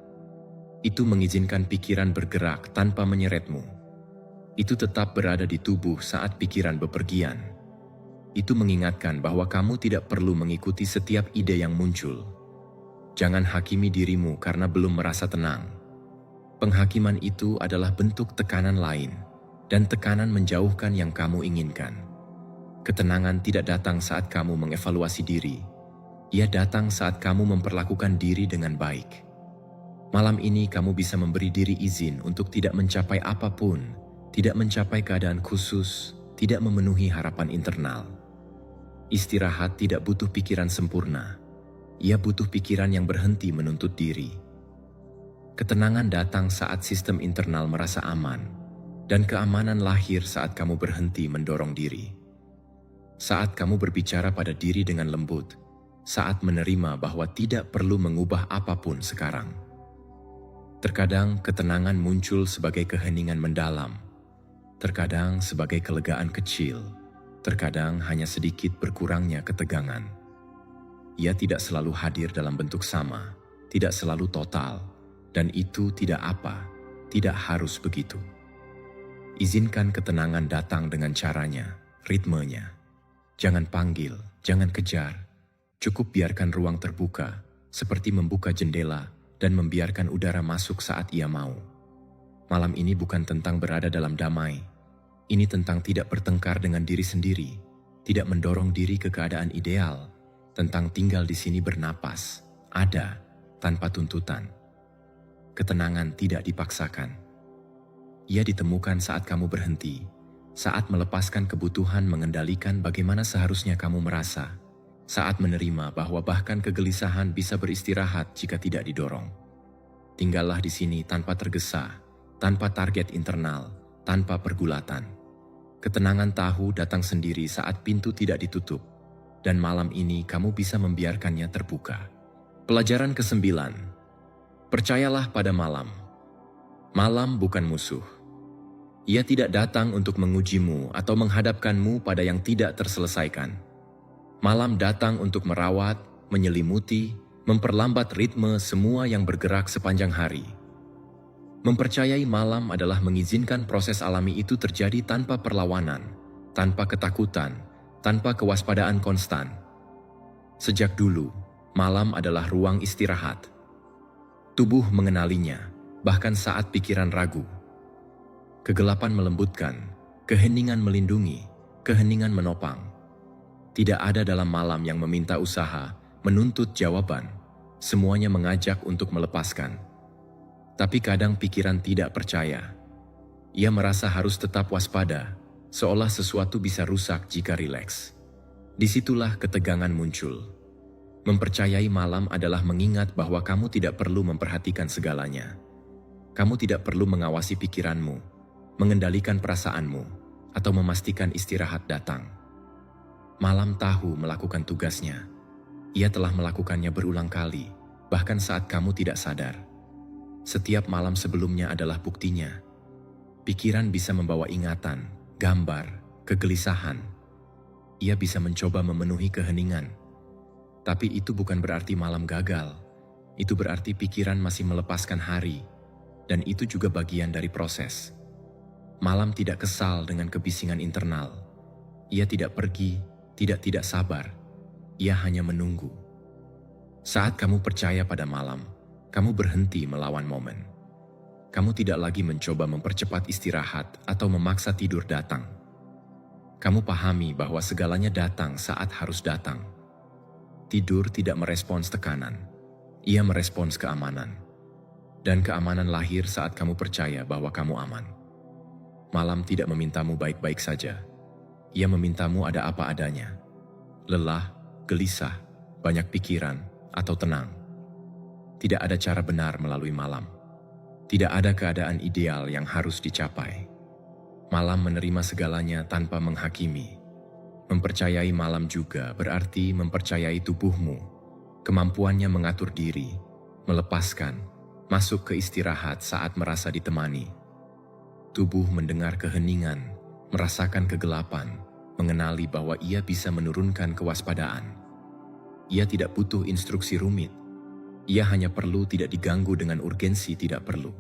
Itu mengizinkan pikiran bergerak tanpa menyeretmu. Itu tetap berada di tubuh saat pikiran bepergian. Itu mengingatkan bahwa kamu tidak perlu mengikuti setiap ide yang muncul. Jangan hakimi dirimu karena belum merasa tenang. Penghakiman itu adalah bentuk tekanan lain, dan tekanan menjauhkan yang kamu inginkan. Ketenangan tidak datang saat kamu mengevaluasi diri. Ia datang saat kamu memperlakukan diri dengan baik. Malam ini kamu bisa memberi diri izin untuk tidak mencapai apapun, tidak mencapai keadaan khusus, tidak memenuhi harapan internal. Istirahat tidak butuh pikiran sempurna. Ia butuh pikiran yang berhenti menuntut diri. Ketenangan datang saat sistem internal merasa aman, dan keamanan lahir saat kamu berhenti mendorong diri. Saat kamu berbicara pada diri dengan lembut, saat menerima bahwa tidak perlu mengubah apapun sekarang. Terkadang ketenangan muncul sebagai keheningan mendalam, terkadang sebagai kelegaan kecil, terkadang hanya sedikit berkurangnya ketegangan. Ia tidak selalu hadir dalam bentuk sama, tidak selalu total, dan itu tidak tidak harus begitu. Izinkan ketenangan datang dengan caranya, ritmenya. Jangan panggil, jangan kejar. Cukup biarkan ruang terbuka, seperti membuka jendela dan membiarkan udara masuk saat ia mau. Malam ini bukan tentang berada dalam damai. Ini tentang tidak bertengkar dengan diri sendiri, tidak mendorong diri ke keadaan ideal, tentang tinggal di sini bernapas, ada, tanpa tuntutan. Ketenangan tidak dipaksakan. Ia ditemukan saat kamu berhenti, saat melepaskan kebutuhan mengendalikan bagaimana seharusnya kamu merasa, saat menerima bahwa bahkan kegelisahan bisa beristirahat jika tidak didorong. Tinggallah di sini tanpa tergesa, tanpa target internal, tanpa pergulatan. Ketenangan tahu datang sendiri saat pintu tidak ditutup, dan malam ini kamu bisa membiarkannya terbuka. Pelajaran ke-9. Percayalah pada malam. Malam bukan musuh. Ia tidak datang untuk mengujimu atau menghadapkanmu pada yang tidak terselesaikan. Malam datang untuk merawat, menyelimuti, memperlambat ritme semua yang bergerak sepanjang hari. Mempercayai malam adalah mengizinkan proses alami itu terjadi tanpa perlawanan, tanpa ketakutan, tanpa kewaspadaan konstan. Sejak dulu, malam adalah ruang istirahat. Tubuh mengenalinya, bahkan saat pikiran ragu. Kegelapan melembutkan, keheningan melindungi, keheningan menopang. Tidak ada dalam malam yang meminta usaha, menuntut jawaban. Semuanya mengajak untuk melepaskan. Tapi kadang pikiran tidak percaya. Ia merasa harus tetap waspada, seolah sesuatu bisa rusak jika rileks. Disitulah ketegangan muncul. Mempercayai malam adalah mengingat bahwa kamu tidak perlu memperhatikan segalanya. Kamu tidak perlu mengawasi pikiranmu, mengendalikan perasaanmu, atau memastikan istirahat datang. Malam tahu melakukan tugasnya. Ia telah melakukannya berulang kali, bahkan saat kamu tidak sadar. Setiap malam sebelumnya adalah buktinya. Pikiran bisa membawa ingatan, gambar, kegelisahan. Ia bisa mencoba memenuhi keheningan. Tapi itu bukan berarti malam gagal. Itu berarti pikiran masih melepaskan hari. Dan itu juga bagian dari proses. Malam tidak kesal dengan kebisingan internal. Ia tidak pergi, tidak sabar. Ia hanya menunggu. Saat kamu percaya pada malam, kamu berhenti melawan momen. Kamu tidak lagi mencoba mempercepat istirahat atau memaksa tidur datang. Kamu pahami bahwa segalanya datang saat harus datang. Tidur tidak merespons tekanan. Ia merespons keamanan. Dan keamanan lahir saat kamu percaya bahwa kamu aman. Malam tidak memintamu baik-baik saja. Ia memintamu ada apa adanya. Lelah, gelisah, banyak pikiran, atau tenang. Tidak ada cara benar melalui malam. Tidak ada keadaan ideal yang harus dicapai. Malam menerima segalanya tanpa menghakimi. Mempercayai malam juga berarti mempercayai tubuhmu, kemampuannya mengatur diri, melepaskan, masuk ke istirahat saat merasa ditemani. Tubuh mendengar keheningan, merasakan kegelapan, mengenali bahwa ia bisa menurunkan kewaspadaan. Ia tidak butuh instruksi rumit. Ia hanya perlu tidak diganggu dengan urgensi tidak perlu.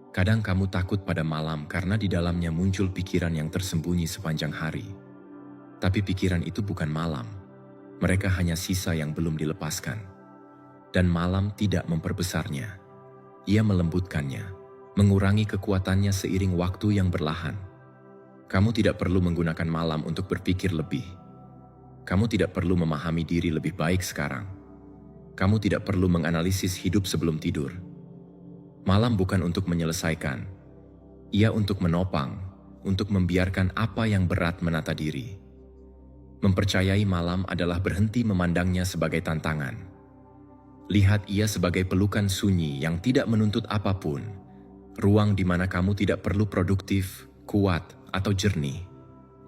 Kadang kamu takut pada malam karena di dalamnya muncul pikiran yang tersembunyi sepanjang hari. Tapi pikiran itu bukan malam. Mereka hanya sisa yang belum dilepaskan. Dan malam tidak memperbesarnya. Ia melembutkannya, mengurangi kekuatannya seiring waktu yang berlahan. Kamu tidak perlu menggunakan malam untuk berpikir lebih. Kamu tidak perlu memahami diri lebih baik sekarang. Kamu tidak perlu menganalisis hidup sebelum tidur. Malam bukan untuk menyelesaikan. Ia untuk menopang, untuk membiarkan apa yang berat menata diri. Mempercayai malam adalah berhenti memandangnya sebagai tantangan. Lihat ia sebagai pelukan sunyi yang tidak menuntut apapun. Ruang di mana kamu tidak perlu produktif, kuat, atau jernih.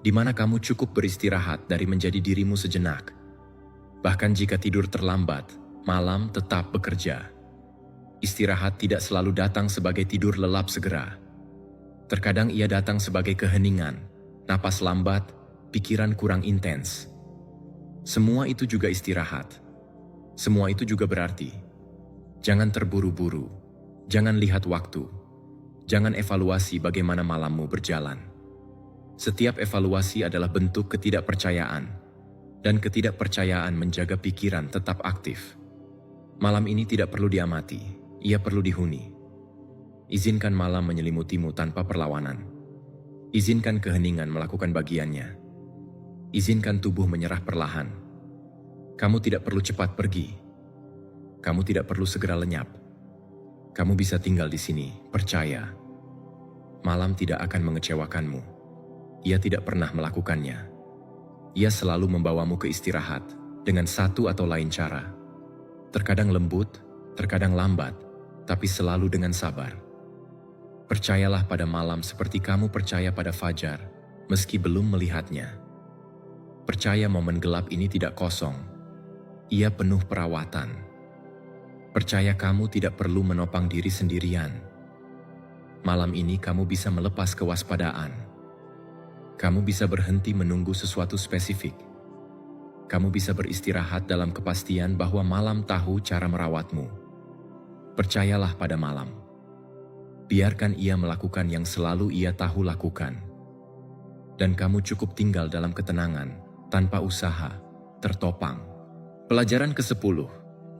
Di mana kamu cukup beristirahat dari menjadi dirimu sejenak. Bahkan jika tidur terlambat, malam tetap bekerja. Istirahat tidak selalu datang sebagai tidur lelap segera. Terkadang ia datang sebagai keheningan, napas lambat, pikiran kurang intens. Semua itu juga istirahat. Semua itu juga berarti. Jangan terburu-buru. Jangan lihat waktu. Jangan evaluasi bagaimana malammu berjalan. Setiap evaluasi adalah bentuk ketidakpercayaan. Dan ketidakpercayaan menjaga pikiran tetap aktif. Malam ini tidak perlu diamati. Ia perlu dihuni. Izinkan malam menyelimutimu tanpa perlawanan. Izinkan keheningan melakukan bagiannya. Izinkan tubuh menyerah perlahan. Kamu tidak perlu cepat pergi. Kamu tidak perlu segera lenyap. Kamu bisa tinggal di sini, percaya. Malam tidak akan mengecewakanmu. Ia tidak pernah melakukannya. Ia selalu membawamu ke istirahat dengan satu atau lain cara. Terkadang lembut, terkadang lambat, tapi selalu dengan sabar. Percayalah pada malam seperti kamu percaya pada fajar, meski belum melihatnya. Percaya momen gelap ini tidak kosong. Ia penuh perawatan. Percaya kamu tidak perlu menopang diri sendirian. Malam ini kamu bisa melepas kewaspadaan. Kamu bisa berhenti menunggu sesuatu spesifik. Kamu bisa beristirahat dalam kepastian bahwa malam tahu cara merawatmu. Percayalah pada malam. Biarkan ia melakukan yang selalu ia tahu lakukan. Dan kamu cukup tinggal dalam ketenangan, tanpa usaha, tertopang. Pelajaran ke-10.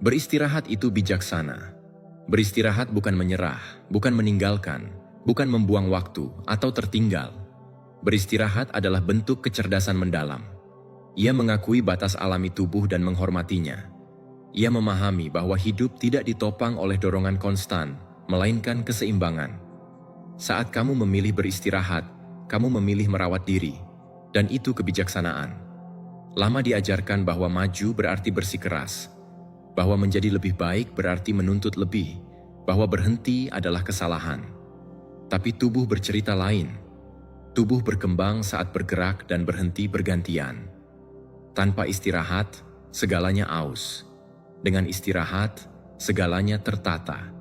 Beristirahat itu bijaksana. Beristirahat bukan menyerah, bukan meninggalkan, bukan membuang waktu atau tertinggal. Beristirahat adalah bentuk kecerdasan mendalam. Ia mengakui batas alami tubuh dan menghormatinya. Ia memahami bahwa hidup tidak ditopang oleh dorongan konstan, melainkan keseimbangan. Saat kamu memilih beristirahat, kamu memilih merawat diri, dan itu kebijaksanaan. Lama diajarkan bahwa maju berarti bersikeras, bahwa menjadi lebih baik berarti menuntut lebih, bahwa berhenti adalah kesalahan. Tapi tubuh bercerita lain. Tubuh berkembang saat bergerak dan berhenti bergantian. Tanpa istirahat, segalanya aus. Dengan istirahat, segalanya tertata.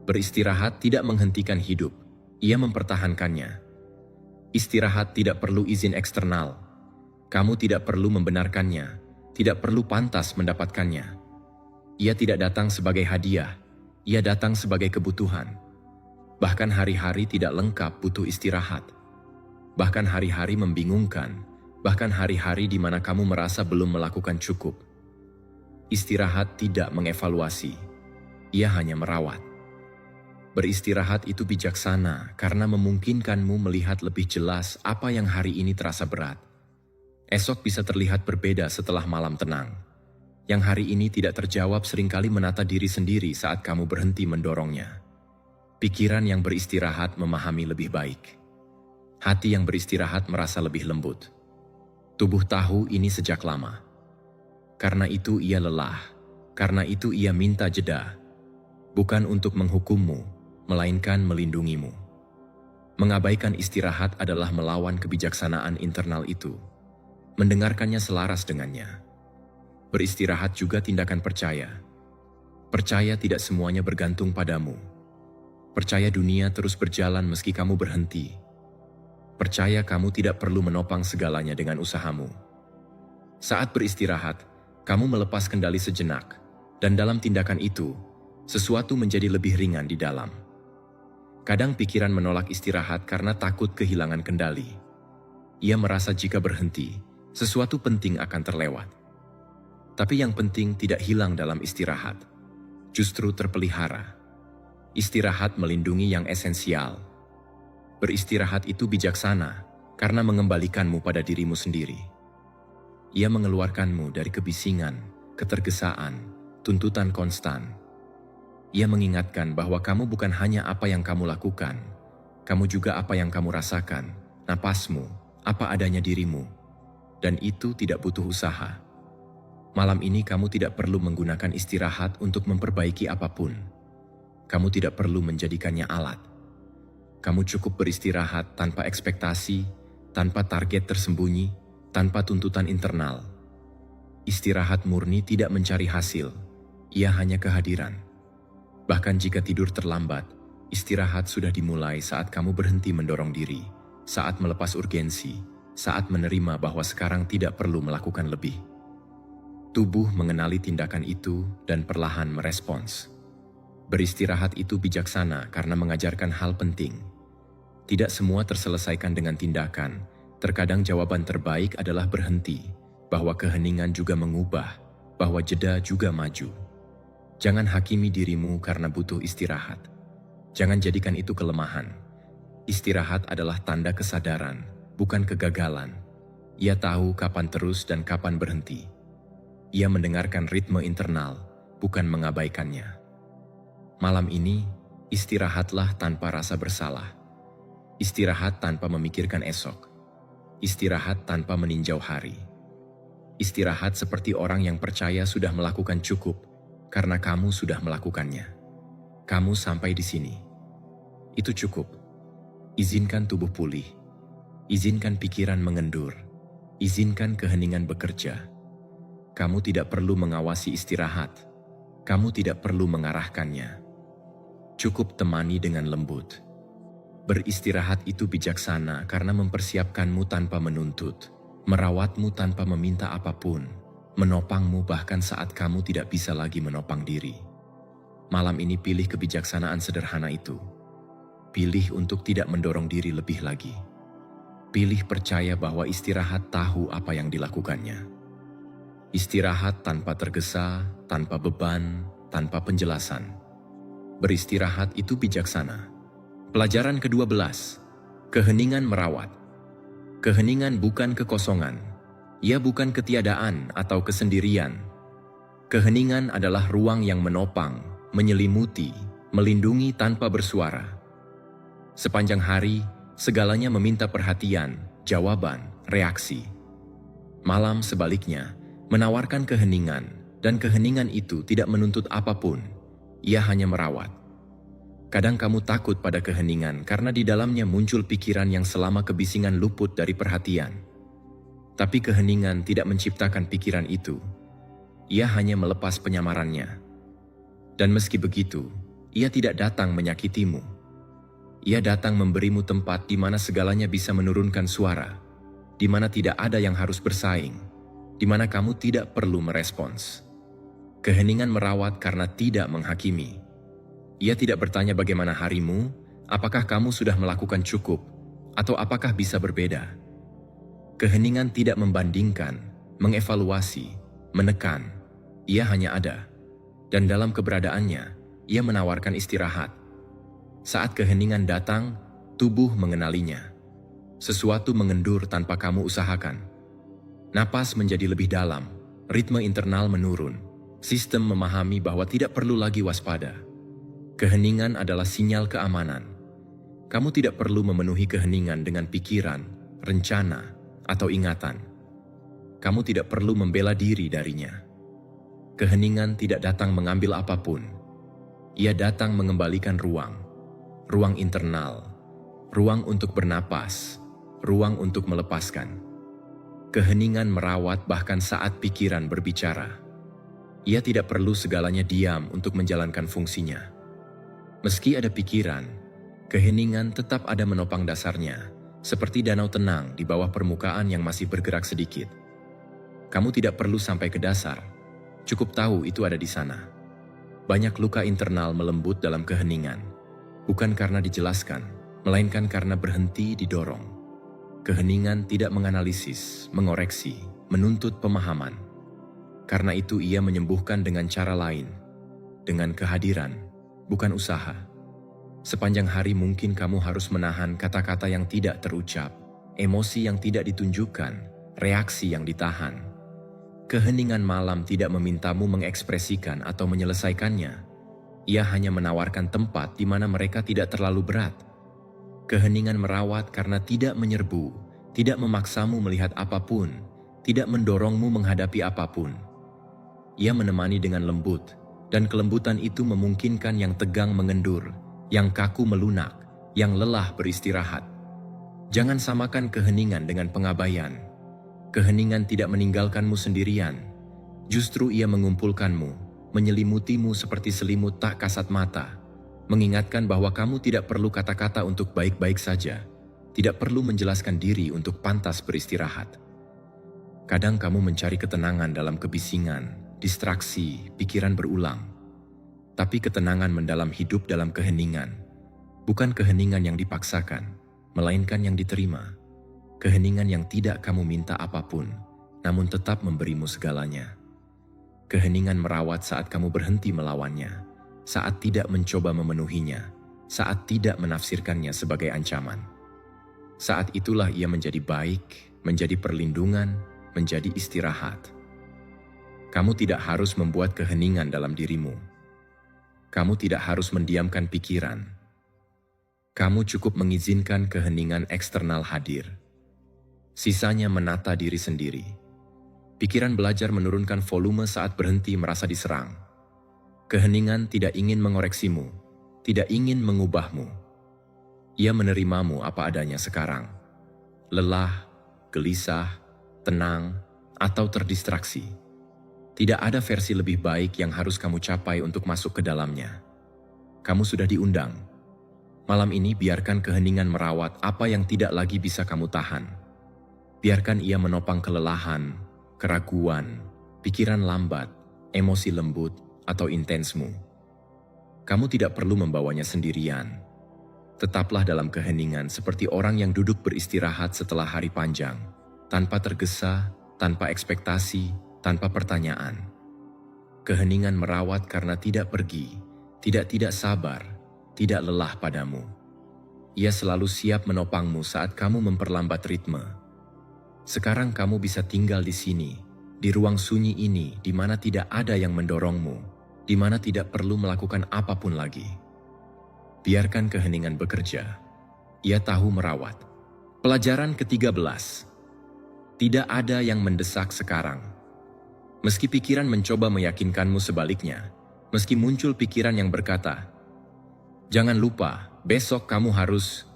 Beristirahat tidak menghentikan hidup, ia mempertahankannya. Istirahat tidak perlu izin eksternal. Kamu tidak perlu membenarkannya, tidak perlu pantas mendapatkannya. Ia tidak datang sebagai hadiah, ia datang sebagai kebutuhan. Bahkan hari-hari tidak lengkap butuh istirahat. Bahkan hari-hari membingungkan, bahkan hari-hari di mana kamu merasa belum melakukan cukup. Istirahat tidak mengevaluasi, ia hanya merawat. Beristirahat itu bijaksana karena memungkinkanmu melihat lebih jelas apa yang hari ini terasa berat. Esok bisa terlihat berbeda setelah malam tenang. Yang hari ini tidak terjawab seringkali menata diri sendiri saat kamu berhenti mendorongnya. Pikiran yang beristirahat memahami lebih baik. Hati yang beristirahat merasa lebih lembut. Tubuh tahu ini sejak lama. Karena itu ia lelah, karena itu ia minta jeda. Bukan untuk menghukummu, melainkan melindungimu. Mengabaikan istirahat adalah melawan kebijaksanaan internal itu. Mendengarkannya selaras dengannya. Beristirahat juga tindakan percaya. Percaya tidak semuanya bergantung padamu. Percaya dunia terus berjalan meski kamu berhenti. Percaya kamu tidak perlu menopang segalanya dengan usahamu. Saat beristirahat, kamu melepas kendali sejenak, dan dalam tindakan itu, sesuatu menjadi lebih ringan di dalam. Kadang pikiran menolak istirahat karena takut kehilangan kendali. Ia merasa jika berhenti, sesuatu penting akan terlewat. Tapi yang penting tidak hilang dalam istirahat, justru terpelihara. Istirahat melindungi yang esensial. Beristirahat itu bijaksana karena mengembalikanmu pada dirimu sendiri. Ia mengeluarkanmu dari kebisingan, ketergesaan, tuntutan konstan. Ia mengingatkan bahwa kamu bukan hanya apa yang kamu lakukan, kamu juga apa yang kamu rasakan, napasmu, apa adanya dirimu. Dan itu tidak butuh usaha. Malam ini kamu tidak perlu menggunakan istirahat untuk memperbaiki apapun. Kamu tidak perlu menjadikannya alat. Kamu cukup beristirahat tanpa ekspektasi, tanpa target tersembunyi, tanpa tuntutan internal. Istirahat murni tidak mencari hasil, ia hanya kehadiran. Bahkan jika tidur terlambat, istirahat sudah dimulai saat kamu berhenti mendorong diri, saat melepas urgensi, saat menerima bahwa sekarang tidak perlu melakukan lebih. Tubuh mengenali tindakan itu dan perlahan merespons. Beristirahat itu bijaksana karena mengajarkan hal penting. Tidak semua terselesaikan dengan tindakan, terkadang jawaban terbaik adalah berhenti, bahwa keheningan juga mengubah, bahwa jeda juga maju. Jangan hakimi dirimu karena butuh istirahat. Jangan jadikan itu kelemahan. Istirahat adalah tanda kesadaran, bukan kegagalan. Ia tahu kapan terus dan kapan berhenti. Ia mendengarkan ritme internal, bukan mengabaikannya. Malam ini, istirahatlah tanpa rasa bersalah. Istirahat tanpa memikirkan esok. Istirahat tanpa meninjau hari. Istirahat seperti orang yang percaya sudah melakukan cukup, karena kamu sudah melakukannya. Kamu sampai di sini. Itu cukup. Izinkan tubuh pulih. Izinkan pikiran mengendur. Izinkan keheningan bekerja. Kamu tidak perlu mengawasi istirahat. Kamu tidak perlu mengarahkannya. Cukup temani dengan lembut. Beristirahat itu bijaksana karena mempersiapkanmu tanpa menuntut, merawatmu tanpa meminta apapun, menopangmu bahkan saat kamu tidak bisa lagi menopang diri. Malam ini pilih kebijaksanaan sederhana itu. Pilih untuk tidak mendorong diri lebih lagi. Pilih percaya bahwa istirahat tahu apa yang dilakukannya. Istirahat tanpa tergesa, tanpa beban, tanpa penjelasan. Beristirahat itu bijaksana. Pelajaran ke-12. Keheningan merawat. Keheningan bukan kekosongan. Ia bukan ketiadaan atau kesendirian. Keheningan adalah ruang yang menopang, menyelimuti, melindungi tanpa bersuara. Sepanjang hari, Segalanya meminta perhatian, jawaban, reaksi. Malam sebaliknya, menawarkan keheningan, dan keheningan itu tidak menuntut apapun. Ia hanya merawat. Kadang kamu takut pada keheningan karena di dalamnya muncul pikiran yang selama kebisingan luput dari perhatian. Tapi keheningan tidak menciptakan pikiran itu. Ia hanya melepas penyamarannya. Dan meski begitu, ia tidak datang menyakitimu. Ia datang memberimu tempat di mana segalanya bisa menurunkan suara, di mana tidak ada yang harus bersaing, di mana kamu tidak perlu merespons. Keheningan merawat karena tidak menghakimi. Ia tidak bertanya bagaimana harimu, apakah kamu sudah melakukan cukup, atau apakah bisa berbeda. Keheningan tidak membandingkan, mengevaluasi, menekan. Ia hanya ada. Dan dalam keberadaannya, ia menawarkan istirahat. Saat keheningan datang, tubuh mengenalinya. Sesuatu mengendur tanpa kamu usahakan. Napas menjadi lebih dalam, ritme internal menurun. Sistem memahami bahwa tidak perlu lagi waspada. Keheningan adalah sinyal keamanan. Kamu tidak perlu memenuhi keheningan dengan pikiran, rencana, atau ingatan. Kamu tidak perlu membela diri darinya. Keheningan tidak datang mengambil apapun. Ia datang mengembalikan ruang. Ruang internal. Ruang untuk bernapas. Ruang untuk melepaskan. Keheningan merawat bahkan saat pikiran berbicara. Ia tidak perlu segalanya diam untuk menjalankan fungsinya. Meski ada pikiran, keheningan tetap ada menopang dasarnya, seperti danau tenang di bawah permukaan yang masih bergerak sedikit. Kamu tidak perlu sampai ke dasar, cukup tahu itu ada di sana. Banyak luka internal melembut dalam keheningan, bukan karena dijelaskan, melainkan karena berhenti didorong. Keheningan tidak menganalisis, mengoreksi, menuntut pemahaman. Karena itu ia menyembuhkan dengan cara lain, dengan kehadiran, bukan usaha. Sepanjang hari mungkin kamu harus menahan kata-kata yang tidak terucap, emosi yang tidak ditunjukkan, reaksi yang ditahan. Keheningan malam tidak memintamu mengekspresikan atau menyelesaikannya. Ia hanya menawarkan tempat di mana mereka tidak terlalu berat. Keheningan merawat karena tidak menyerbu, tidak memaksamu melihat apapun, tidak mendorongmu menghadapi apapun. Ia menemani dengan lembut, dan kelembutan itu memungkinkan yang tegang mengendur, yang kaku melunak, yang lelah beristirahat. Jangan samakan keheningan dengan pengabaian. Keheningan tidak meninggalkanmu sendirian. Justru ia mengumpulkanmu, menyelimutimu seperti selimut tak kasat mata, mengingatkan bahwa kamu tidak perlu kata-kata untuk baik-baik saja, tidak perlu menjelaskan diri untuk pantas beristirahat. Kadang kamu mencari ketenangan dalam kebisingan, distraksi, pikiran berulang. Tapi ketenangan mendalam hidup dalam keheningan, bukan keheningan yang dipaksakan, melainkan yang diterima. Keheningan yang tidak kamu minta apapun, namun tetap memberimu segalanya. Keheningan merawat saat kamu berhenti melawannya, saat tidak mencoba memenuhinya, saat tidak menafsirkannya sebagai ancaman. Saat itulah ia menjadi baik, menjadi perlindungan, menjadi istirahat. Kamu tidak harus membuat keheningan dalam dirimu. Kamu tidak harus mendiamkan pikiran. Kamu cukup mengizinkan keheningan eksternal hadir. Sisanya menata diri sendiri. Pikiran belajar menurunkan volume saat berhenti merasa diserang. Keheningan tidak ingin mengoreksimu, tidak ingin mengubahmu. Ia menerimamu apa adanya sekarang. Lelah, gelisah, tenang, atau terdistraksi. Tidak ada versi lebih baik yang harus kamu capai untuk masuk ke dalamnya. Kamu sudah diundang. Malam ini biarkan keheningan merawat apa yang tidak lagi bisa kamu tahan. Biarkan ia menopang kelelahan, keraguan, pikiran lambat, emosi lembut, atau intensmu. Kamu tidak perlu membawanya sendirian. Tetaplah dalam keheningan seperti orang yang duduk beristirahat setelah hari panjang, tanpa tergesa, tanpa ekspektasi, tanpa pertanyaan. Keheningan merawat karena tidak pergi, tidak sabar, tidak lelah padamu. Ia selalu siap menopangmu saat kamu memperlambat ritme. Sekarang kamu bisa tinggal di sini, di ruang sunyi ini di mana tidak ada yang mendorongmu, di mana tidak perlu melakukan apapun lagi. Biarkan keheningan bekerja. ia tahu merawat. Pelajaran ke-13. Tidak ada yang mendesak sekarang. Meski pikiran mencoba meyakinkanmu sebaliknya, meski muncul pikiran yang berkata, "Jangan lupa, besok kamu harus..."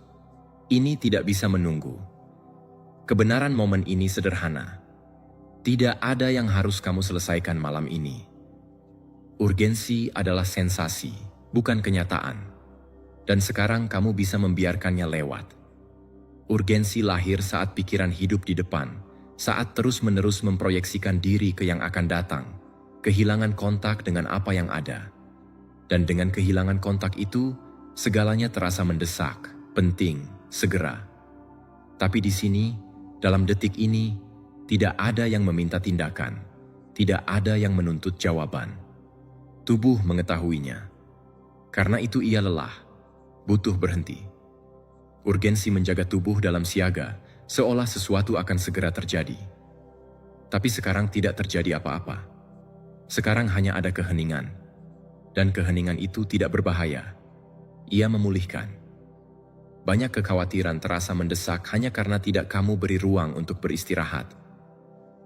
Ini tidak bisa menunggu. Kebenaran momen ini sederhana. Tidak ada yang harus kamu selesaikan malam ini. Urgensi adalah sensasi, bukan kenyataan. Dan sekarang kamu bisa membiarkannya lewat. Urgensi lahir saat pikiran hidup di depan, saat terus-menerus memproyeksikan diri ke yang akan datang, kehilangan kontak dengan apa yang ada. Dan dengan kehilangan kontak itu, segalanya terasa mendesak, penting, segera. Tapi di sini, dalam detik ini, tidak ada yang meminta tindakan, tidak ada yang menuntut jawaban. Tubuh mengetahuinya. Karena itu ia lelah, butuh berhenti. Urgensi menjaga tubuh dalam siaga, seolah sesuatu akan segera terjadi. Tapi sekarang tidak terjadi apa-apa. Sekarang hanya ada keheningan. Dan keheningan itu tidak berbahaya. Ia memulihkan. Banyak kekhawatiran terasa mendesak hanya karena tidak kamu beri ruang untuk beristirahat.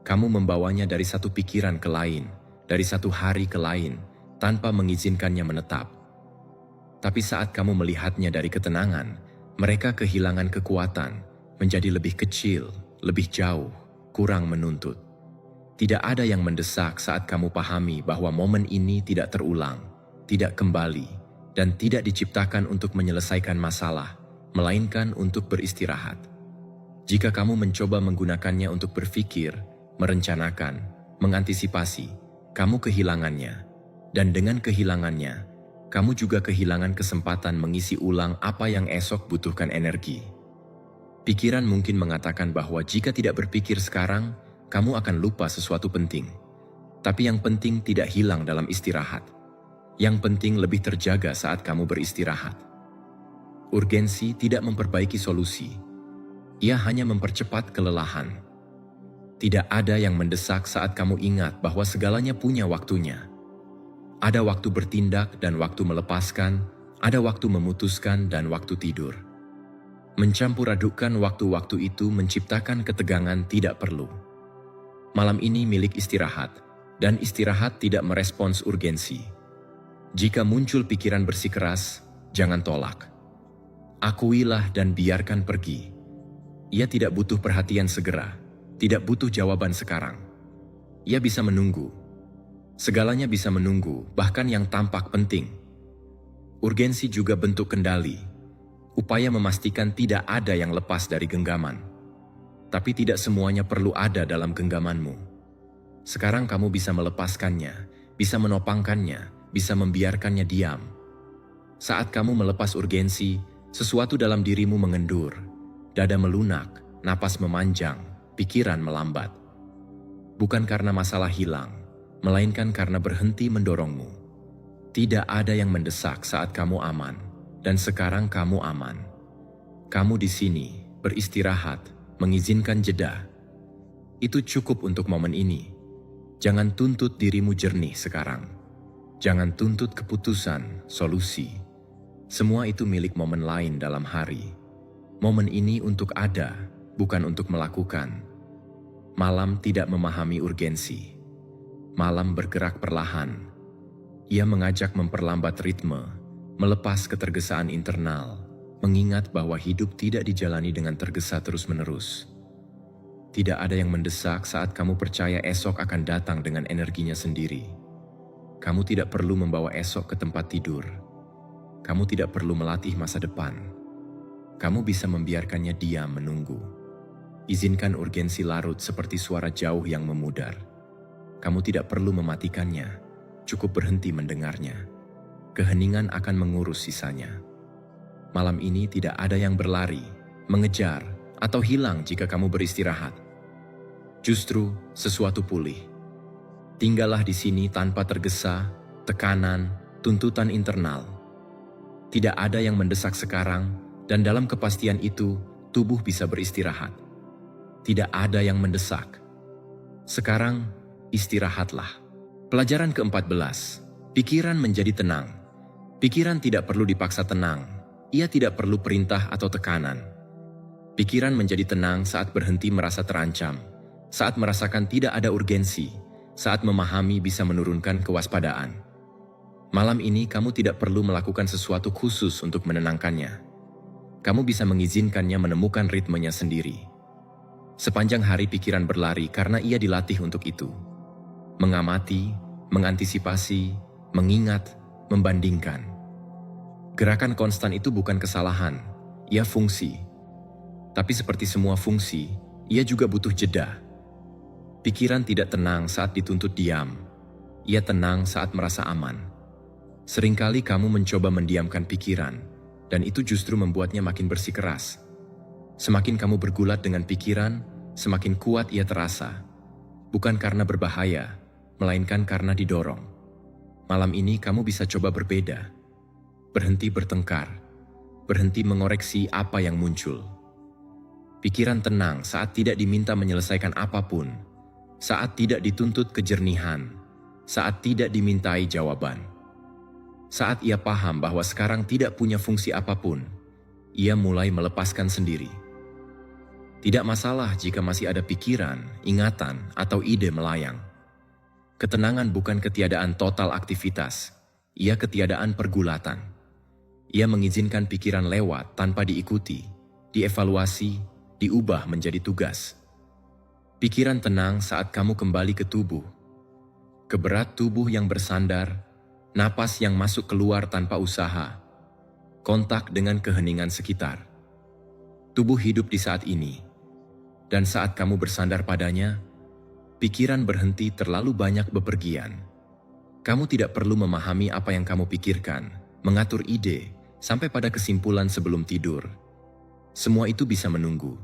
Kamu membawanya dari satu pikiran ke lain, dari satu hari ke lain, tanpa mengizinkannya menetap. Tapi saat kamu melihatnya dari ketenangan, mereka kehilangan kekuatan, menjadi lebih kecil, lebih jauh, kurang menuntut. Tidak ada yang mendesak saat kamu pahami bahwa momen ini tidak terulang, tidak kembali, dan tidak diciptakan untuk menyelesaikan masalah, melainkan untuk beristirahat. Jika kamu mencoba menggunakannya untuk berpikir, merencanakan, mengantisipasi, kamu kehilangannya. Dan dengan kehilangannya, kamu juga kehilangan kesempatan mengisi ulang apa yang esok butuhkan energi. Pikiran mungkin mengatakan bahwa jika tidak berpikir sekarang, kamu akan lupa sesuatu penting. Tapi yang penting tidak hilang dalam istirahat. Yang penting lebih terjaga saat kamu beristirahat. Urgensi tidak memperbaiki solusi. Ia hanya mempercepat kelelahan. Tidak ada yang mendesak saat kamu ingat bahwa segalanya punya waktunya. Ada waktu bertindak dan waktu melepaskan, ada waktu memutuskan dan waktu tidur. Mencampur adukkan waktu-waktu itu menciptakan ketegangan tidak perlu. Malam ini milik istirahat, dan istirahat tidak merespons urgensi. Jika muncul pikiran bersikeras, jangan tolak. Akuilah dan biarkan pergi. Ia tidak butuh perhatian segera, tidak butuh jawaban sekarang. Ia bisa menunggu. Segalanya bisa menunggu, bahkan yang tampak penting. Urgensi juga bentuk kendali, upaya memastikan tidak ada yang lepas dari genggaman. Tapi tidak semuanya perlu ada dalam genggamanmu. Sekarang kamu bisa melepaskannya, bisa menopangkannya, bisa membiarkannya diam. Saat kamu melepas urgensi, sesuatu dalam dirimu mengendur, dada melunak, napas memanjang, pikiran melambat. Bukan karena masalah hilang, melainkan karena berhenti mendorongmu. Tidak ada yang mendesak saat kamu aman, dan sekarang kamu aman. Kamu di sini, beristirahat, mengizinkan jeda. Itu cukup untuk momen ini. Jangan tuntut dirimu jernih sekarang. Jangan tuntut keputusan, solusi. Semua itu milik momen lain dalam hari. Momen ini untuk ada, bukan untuk melakukan. Malam tidak memahami urgensi. Malam bergerak perlahan. Ia mengajak memperlambat ritme, melepas ketergesaan internal, mengingat bahwa hidup tidak dijalani dengan tergesa terus-menerus. Tidak ada yang mendesak saat kamu percaya esok akan datang dengan energinya sendiri. Kamu tidak perlu membawa esok ke tempat tidur. Kamu tidak perlu melatih masa depan. Kamu bisa membiarkannya diam menunggu. Izinkan urgensi larut seperti suara jauh yang memudar. Kamu tidak perlu mematikannya, cukup berhenti mendengarnya. Keheningan akan mengurus sisanya. Malam ini tidak ada yang berlari, mengejar, atau hilang jika kamu beristirahat. Justru sesuatu pulih. Tinggallah di sini tanpa tergesa, tekanan, tuntutan internal. Tidak ada yang mendesak sekarang, dan dalam kepastian itu, tubuh bisa beristirahat. Tidak ada yang mendesak. Sekarang, istirahatlah. Pelajaran ke-14. Pikiran menjadi tenang. Pikiran tidak perlu dipaksa tenang. Ia tidak perlu perintah atau tekanan. Pikiran menjadi tenang saat berhenti merasa terancam, saat merasakan tidak ada urgensi, saat memahami bisa menurunkan kewaspadaan. Malam ini kamu tidak perlu melakukan sesuatu khusus untuk menenangkannya. Kamu bisa mengizinkannya menemukan ritmenya sendiri. Sepanjang hari pikiran berlari karena ia dilatih untuk itu. Mengamati, mengantisipasi, mengingat, membandingkan. Gerakan konstan itu bukan kesalahan, ia fungsi. Tapi seperti semua fungsi, ia juga butuh jeda. Pikiran tidak tenang saat dituntut diam. Ia tenang saat merasa aman. Seringkali kamu mencoba mendiamkan pikiran, dan itu justru membuatnya makin bersikeras. Semakin kamu bergulat dengan pikiran, semakin kuat ia terasa. Bukan karena berbahaya, melainkan karena didorong. Malam ini kamu bisa coba berbeda. Berhenti bertengkar, berhenti mengoreksi apa yang muncul. Pikiran tenang saat tidak diminta menyelesaikan apapun, saat tidak dituntut kejernihan, saat tidak dimintai jawaban. Saat ia paham bahwa sekarang tidak punya fungsi apapun, ia mulai melepaskan sendiri. Tidak masalah jika masih ada pikiran, ingatan, atau ide melayang. Ketenangan bukan ketiadaan total aktivitas, ia ketiadaan pergulatan. Ia mengizinkan pikiran lewat tanpa diikuti, dievaluasi, diubah menjadi tugas. Pikiran tenang saat kamu kembali ke tubuh. Keberat tubuh yang bersandar, napas yang masuk keluar tanpa usaha, kontak dengan keheningan sekitar. Tubuh hidup di saat ini, dan saat kamu bersandar padanya, pikiran berhenti terlalu banyak bepergian. Kamu tidak perlu memahami apa yang kamu pikirkan, mengatur ide, sampai pada kesimpulan sebelum tidur. Semua itu bisa menunggu.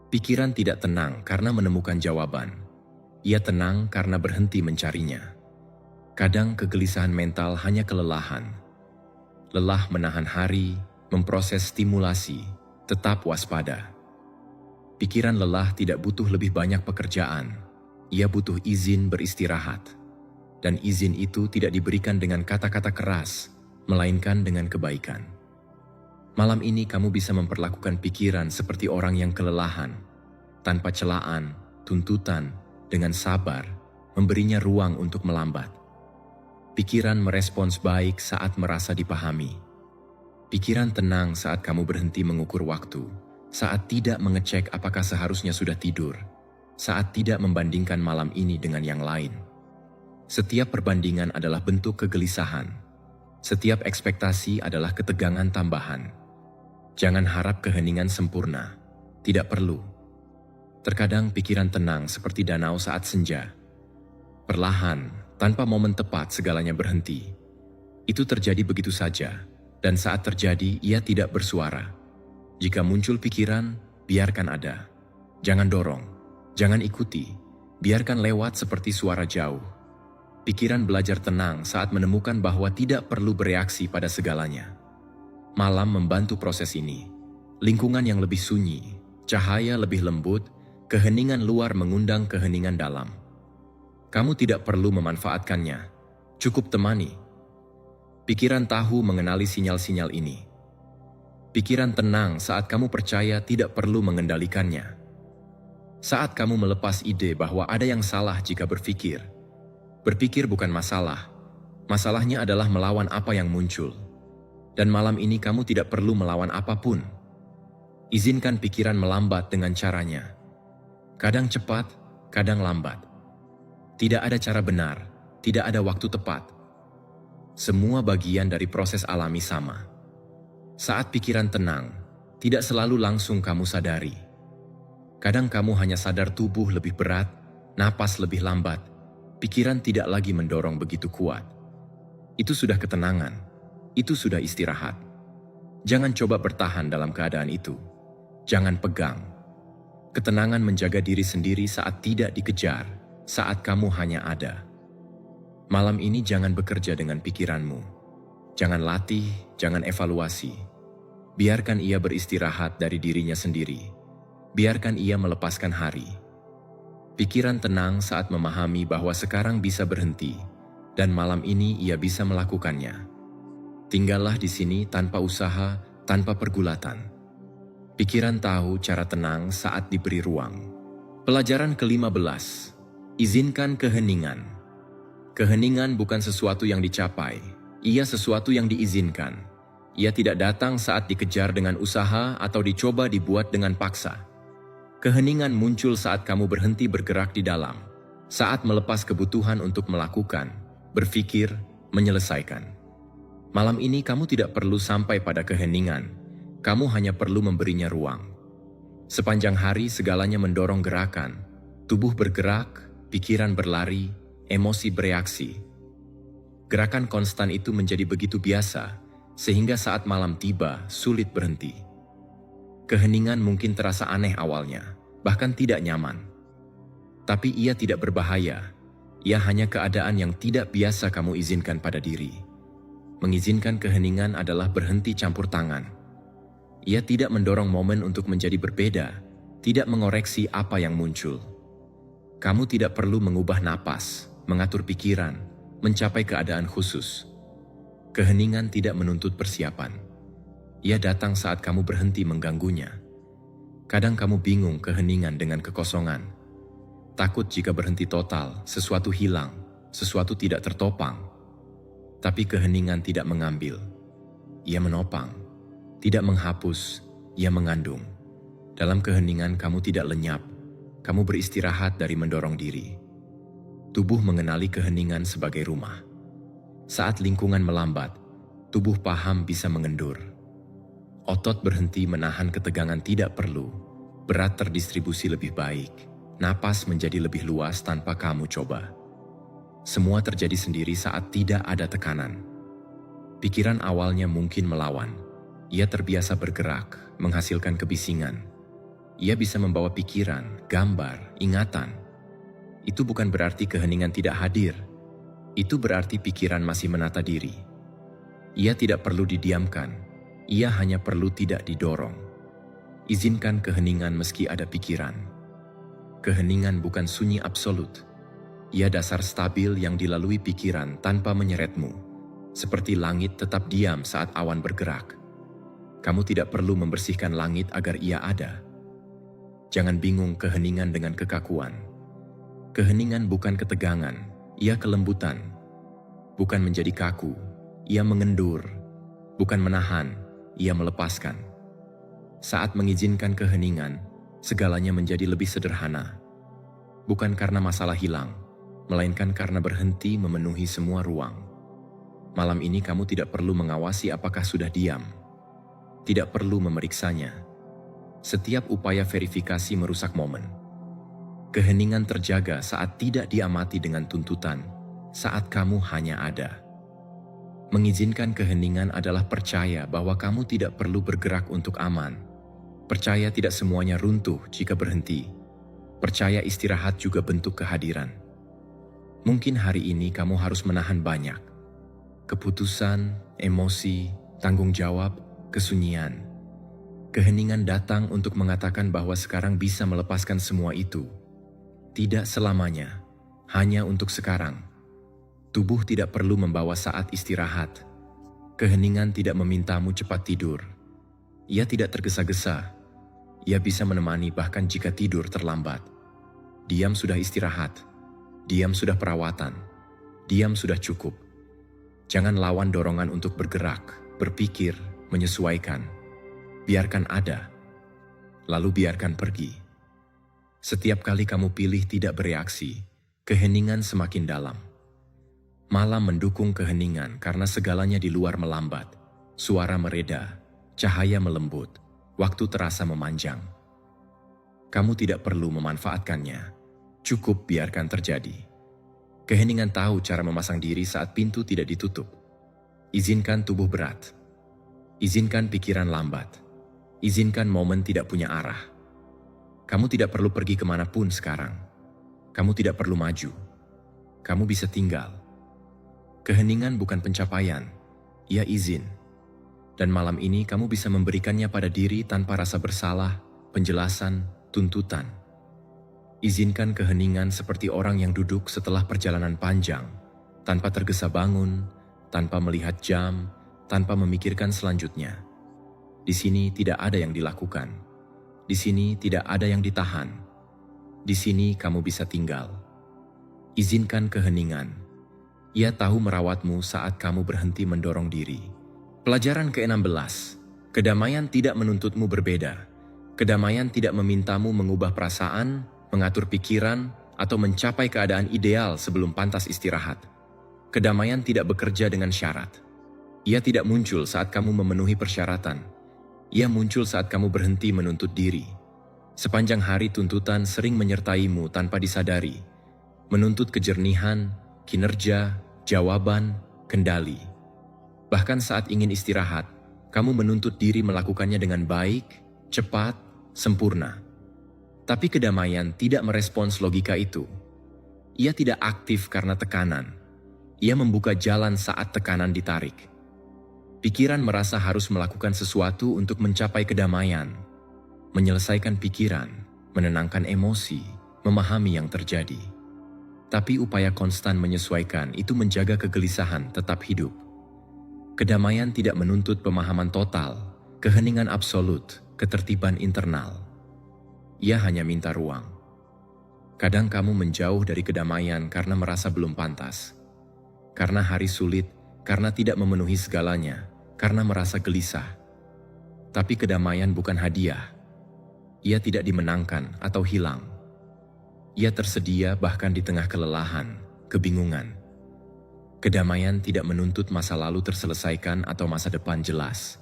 Pikiran tidak tenang karena menemukan jawaban. Ia tenang karena berhenti mencarinya. Kadang kegelisahan mental hanya kelelahan. Lelah menahan hari, memproses stimulasi, tetap waspada. Pikiran lelah tidak butuh lebih banyak pekerjaan. Ia butuh izin beristirahat. Dan izin itu tidak diberikan dengan kata-kata keras, melainkan dengan kebaikan. Malam ini kamu bisa memperlakukan pikiran seperti orang yang kelelahan, tanpa celaan, tuntutan, dengan sabar, memberinya ruang untuk melambat. Pikiran merespons baik saat merasa dipahami. Pikiran tenang saat kamu berhenti mengukur waktu, saat tidak mengecek apakah seharusnya sudah tidur, saat tidak membandingkan malam ini dengan yang lain. Setiap perbandingan adalah bentuk kegelisahan. Setiap ekspektasi adalah ketegangan tambahan. Jangan harap keheningan sempurna. Tidak perlu. Terkadang pikiran tenang seperti danau saat senja. Perlahan, tanpa momen tepat segalanya berhenti. Itu terjadi begitu saja, dan saat terjadi ia tidak bersuara. Jika muncul pikiran, biarkan ada. Jangan dorong, jangan ikuti. Biarkan lewat seperti suara jauh. Pikiran belajar tenang saat menemukan bahwa tidak perlu bereaksi pada segalanya. Malam membantu proses ini. Lingkungan yang lebih sunyi, cahaya lebih lembut, keheningan luar mengundang keheningan dalam. Kamu tidak perlu memanfaatkannya, cukup temani. Pikiran tahu mengenali sinyal-sinyal ini. Pikiran tenang saat kamu percaya tidak perlu mengendalikannya. Saat kamu melepas ide bahwa ada yang salah jika berpikir. Berpikir bukan masalah. Masalahnya adalah melawan apa yang muncul. Dan malam ini kamu tidak perlu melawan apapun. Izinkan pikiran melambat dengan caranya. Kadang cepat, kadang lambat. Tidak ada cara benar, tidak ada waktu tepat. Semua bagian dari proses alami sama. Saat pikiran tenang, tidak selalu langsung kamu sadari. Kadang kamu hanya sadar tubuh lebih berat, napas lebih lambat, pikiran tidak lagi mendorong begitu kuat. Itu sudah ketenangan, itu sudah istirahat. Jangan coba bertahan dalam keadaan itu. Jangan pegang. Ketenangan menjaga diri sendiri saat tidak dikejar, saat kamu hanya ada. Malam ini jangan bekerja dengan pikiranmu. Jangan latih, jangan evaluasi. Biarkan ia beristirahat dari dirinya sendiri. Biarkan ia melepaskan hari. Pikiran tenang saat memahami bahwa sekarang bisa berhenti, dan malam ini ia bisa melakukannya. Tinggallah di sini tanpa usaha, tanpa pergulatan. Pikiran tahu cara tenang saat diberi ruang. Pelajaran ke-15. Izinkan keheningan. Keheningan bukan sesuatu yang dicapai, ia sesuatu yang diizinkan. Ia tidak datang saat dikejar dengan usaha atau dicoba dibuat dengan paksa. Keheningan muncul saat kamu berhenti bergerak di dalam, saat melepas kebutuhan untuk melakukan, berpikir, menyelesaikan. Malam ini kamu tidak perlu sampai pada keheningan, kamu hanya perlu memberinya ruang. Sepanjang hari segalanya mendorong gerakan, tubuh bergerak, pikiran berlari, emosi bereaksi. Gerakan konstan itu menjadi begitu biasa, sehingga saat malam tiba sulit berhenti. Keheningan mungkin terasa aneh awalnya, bahkan tidak nyaman. Tapi ia tidak berbahaya, ia hanya keadaan yang tidak biasa kamu izinkan pada diri. Mengizinkan keheningan adalah berhenti campur tangan. Ia tidak mendorong momen untuk menjadi berbeda, tidak mengoreksi apa yang muncul. Kamu tidak perlu mengubah napas, mengatur pikiran, mencapai keadaan khusus. Keheningan tidak menuntut persiapan. Ia datang saat kamu berhenti mengganggunya. Kadang kamu bingung keheningan dengan kekosongan. Takut jika berhenti total, sesuatu hilang, sesuatu tidak tertopang. Tapi keheningan tidak mengambil. Ia menopang. Tidak menghapus, ia mengandung. Dalam keheningan kamu tidak lenyap. Kamu beristirahat dari mendorong diri. Tubuh mengenali keheningan sebagai rumah. Saat lingkungan melambat, tubuh paham bisa mengendur. Otot berhenti menahan ketegangan tidak perlu. Berat terdistribusi lebih baik. Napas menjadi lebih luas tanpa kamu coba. Semua terjadi sendiri saat tidak ada tekanan. Pikiran awalnya mungkin melawan. Ia terbiasa bergerak, menghasilkan kebisingan. Ia bisa membawa pikiran, gambar, ingatan. Itu bukan berarti keheningan tidak hadir. Itu berarti pikiran masih menata diri. Ia tidak perlu didiamkan. Ia hanya perlu tidak didorong. Izinkan keheningan meski ada pikiran. Keheningan bukan sunyi absolut. Ia dasar stabil yang dilalui pikiran tanpa menyeretmu. Seperti langit tetap diam saat awan bergerak. Kamu tidak perlu membersihkan langit agar ia ada. Jangan bingung keheningan dengan kekakuan. Keheningan bukan ketegangan, ia kelembutan. Bukan menjadi kaku, ia mengendur. Bukan menahan, ia melepaskan. Saat mengizinkan keheningan, segalanya menjadi lebih sederhana. Bukan karena masalah hilang, melainkan karena berhenti memenuhi semua ruang. Malam ini kamu tidak perlu mengawasi apakah sudah diam. Tidak perlu memeriksanya. Setiap upaya verifikasi merusak momen. Keheningan terjaga saat tidak diamati dengan tuntutan, saat kamu hanya ada. Mengizinkan keheningan adalah percaya bahwa kamu tidak perlu bergerak untuk aman. Percaya tidak semuanya runtuh jika berhenti. Percaya istirahat juga bentuk kehadiran. Mungkin hari ini kamu harus menahan banyak. Keputusan, emosi, tanggung jawab, kesunyian. Keheningan datang untuk mengatakan bahwa sekarang bisa melepaskan semua itu. Tidak selamanya, hanya untuk sekarang. Tubuh tidak perlu membawa saat istirahat. Keheningan tidak memintamu cepat tidur. Ia tidak tergesa-gesa. Ia bisa menemani bahkan jika tidur terlambat. Diam sudah istirahat. Diam sudah perawatan. Diam sudah cukup. Jangan lawan dorongan untuk bergerak, berpikir, menyesuaikan. Biarkan ada. Lalu biarkan pergi. Setiap kali kamu pilih tidak bereaksi, keheningan semakin dalam. Malam mendukung keheningan karena segalanya di luar melambat. Suara mereda, cahaya melembut, waktu terasa memanjang. Kamu tidak perlu memanfaatkannya. Cukup biarkan terjadi. Keheningan tahu cara memasang diri saat pintu tidak ditutup. Izinkan tubuh berat. Izinkan pikiran lambat. Izinkan momen tidak punya arah. Kamu tidak perlu pergi kemanapun sekarang. Kamu tidak perlu maju. Kamu bisa tinggal. Keheningan bukan pencapaian, ia izin. Dan malam ini kamu bisa memberikannya pada diri tanpa rasa bersalah, penjelasan, tuntutan. Izinkan keheningan seperti orang yang duduk setelah perjalanan panjang, tanpa tergesa bangun, tanpa melihat jam, tanpa memikirkan selanjutnya. Di sini tidak ada yang dilakukan. Di sini tidak ada yang ditahan. Di sini kamu bisa tinggal. Izinkan keheningan. Ia tahu merawatmu saat kamu berhenti mendorong diri. Pelajaran ke-16. Kedamaian tidak menuntutmu berbeda. Kedamaian tidak memintamu mengubah perasaan, mengatur pikiran, atau mencapai keadaan ideal sebelum pantas istirahat. Kedamaian tidak bekerja dengan syarat. Ia tidak muncul saat kamu memenuhi persyaratan. Ia muncul saat kamu berhenti menuntut diri. Sepanjang hari tuntutan sering menyertaimu tanpa disadari, menuntut kejernihan, kinerja, jawaban, kendali. Bahkan saat ingin istirahat, kamu menuntut diri melakukannya dengan baik, cepat, sempurna. Tapi kedamaian tidak merespons logika itu. Ia tidak aktif karena tekanan. Ia membuka jalan saat tekanan ditarik. Pikiran merasa harus melakukan sesuatu untuk mencapai kedamaian, menyelesaikan pikiran, menenangkan emosi, memahami yang terjadi. Tapi upaya konstan menyesuaikan itu menjaga kegelisahan tetap hidup. Kedamaian tidak menuntut pemahaman total, keheningan absolut, ketertiban internal. Ia hanya minta ruang. Kadang kamu menjauh dari kedamaian karena merasa belum pantas. Karena hari sulit, karena tidak memenuhi segalanya, karena merasa gelisah. Tapi kedamaian bukan hadiah. Ia tidak dimenangkan atau hilang. Ia tersedia bahkan di tengah kelelahan, kebingungan. Kedamaian tidak menuntut masa lalu terselesaikan atau masa depan jelas.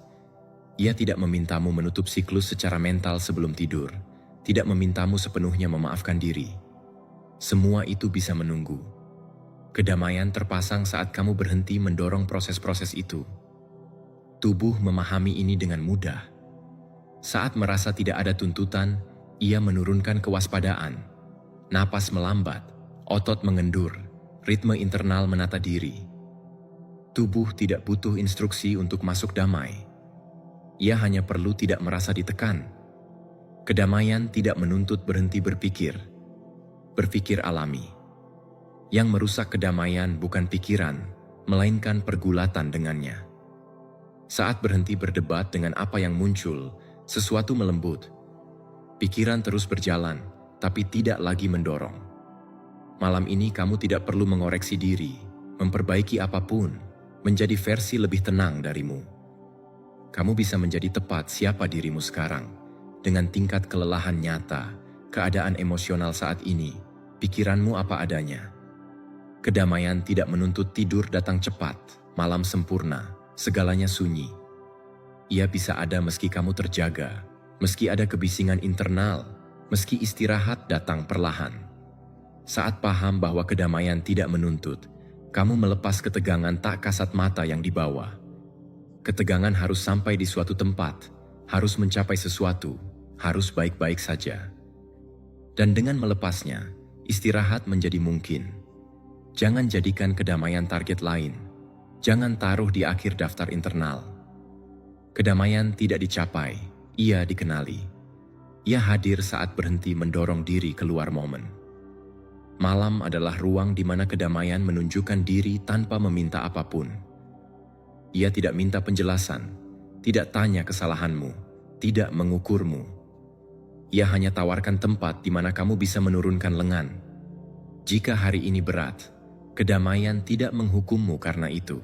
Ia tidak memintamu menutup siklus secara mental sebelum tidur, tidak memintamu sepenuhnya memaafkan diri. Semua itu bisa menunggu. Kedamaian terpasang saat kamu berhenti mendorong proses-proses itu. Tubuh memahami ini dengan mudah. Saat merasa tidak ada tuntutan, ia menurunkan kewaspadaan. Napas melambat, otot mengendur, ritme internal menata diri. Tubuh tidak butuh instruksi untuk masuk damai. Ia hanya perlu tidak merasa ditekan. Kedamaian tidak menuntut berhenti berpikir. Berpikir alami. Yang merusak kedamaian bukan pikiran, melainkan pergulatan dengannya. Saat berhenti berdebat dengan apa yang muncul, sesuatu melembut. Pikiran terus berjalan, tapi tidak lagi mendorong. Malam ini kamu tidak perlu mengoreksi diri, memperbaiki apapun, menjadi versi lebih tenang darimu. Kamu bisa menjadi tepat siapa dirimu sekarang, dengan tingkat kelelahan nyata, keadaan emosional saat ini, pikiranmu apa adanya. Kedamaian tidak menuntut tidur datang cepat, malam sempurna, segalanya sunyi. Ia bisa ada meski kamu terjaga, meski ada kebisingan internal, meski istirahat datang perlahan. Saat paham bahwa kedamaian tidak menuntut, kamu melepas ketegangan tak kasat mata yang dibawa. Ketegangan harus sampai di suatu tempat, harus mencapai sesuatu, harus baik-baik saja. Dan dengan melepasnya, istirahat menjadi mungkin. Jangan jadikan kedamaian target lain. Jangan taruh di akhir daftar internal. Kedamaian tidak dicapai, ia dikenali. Ia hadir saat berhenti mendorong diri keluar momen. Malam adalah ruang di mana kedamaian menunjukkan diri tanpa meminta apapun. Ia tidak minta penjelasan, tidak tanya kesalahanmu, tidak mengukurmu. Ia hanya tawarkan tempat di mana kamu bisa menurunkan lengan. Jika hari ini berat, kedamaian tidak menghukummu karena itu.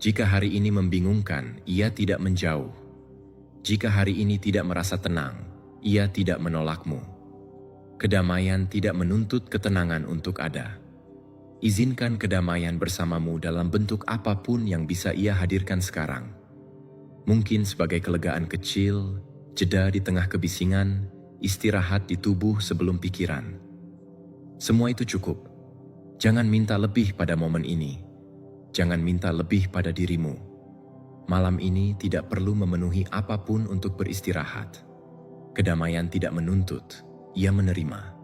Jika hari ini membingungkan, ia tidak menjauh. Jika hari ini tidak merasa tenang, ia tidak menolakmu. Kedamaian tidak menuntut ketenangan untuk ada. Izinkan kedamaian bersamamu dalam bentuk apapun yang bisa ia hadirkan sekarang. Mungkin sebagai kelegaan kecil, jeda di tengah kebisingan, istirahat di tubuh sebelum pikiran. Semua itu cukup. Jangan minta lebih pada momen ini. Jangan minta lebih pada dirimu. Malam ini tidak perlu memenuhi apapun untuk beristirahat. Kedamaian tidak menuntut, ia menerima.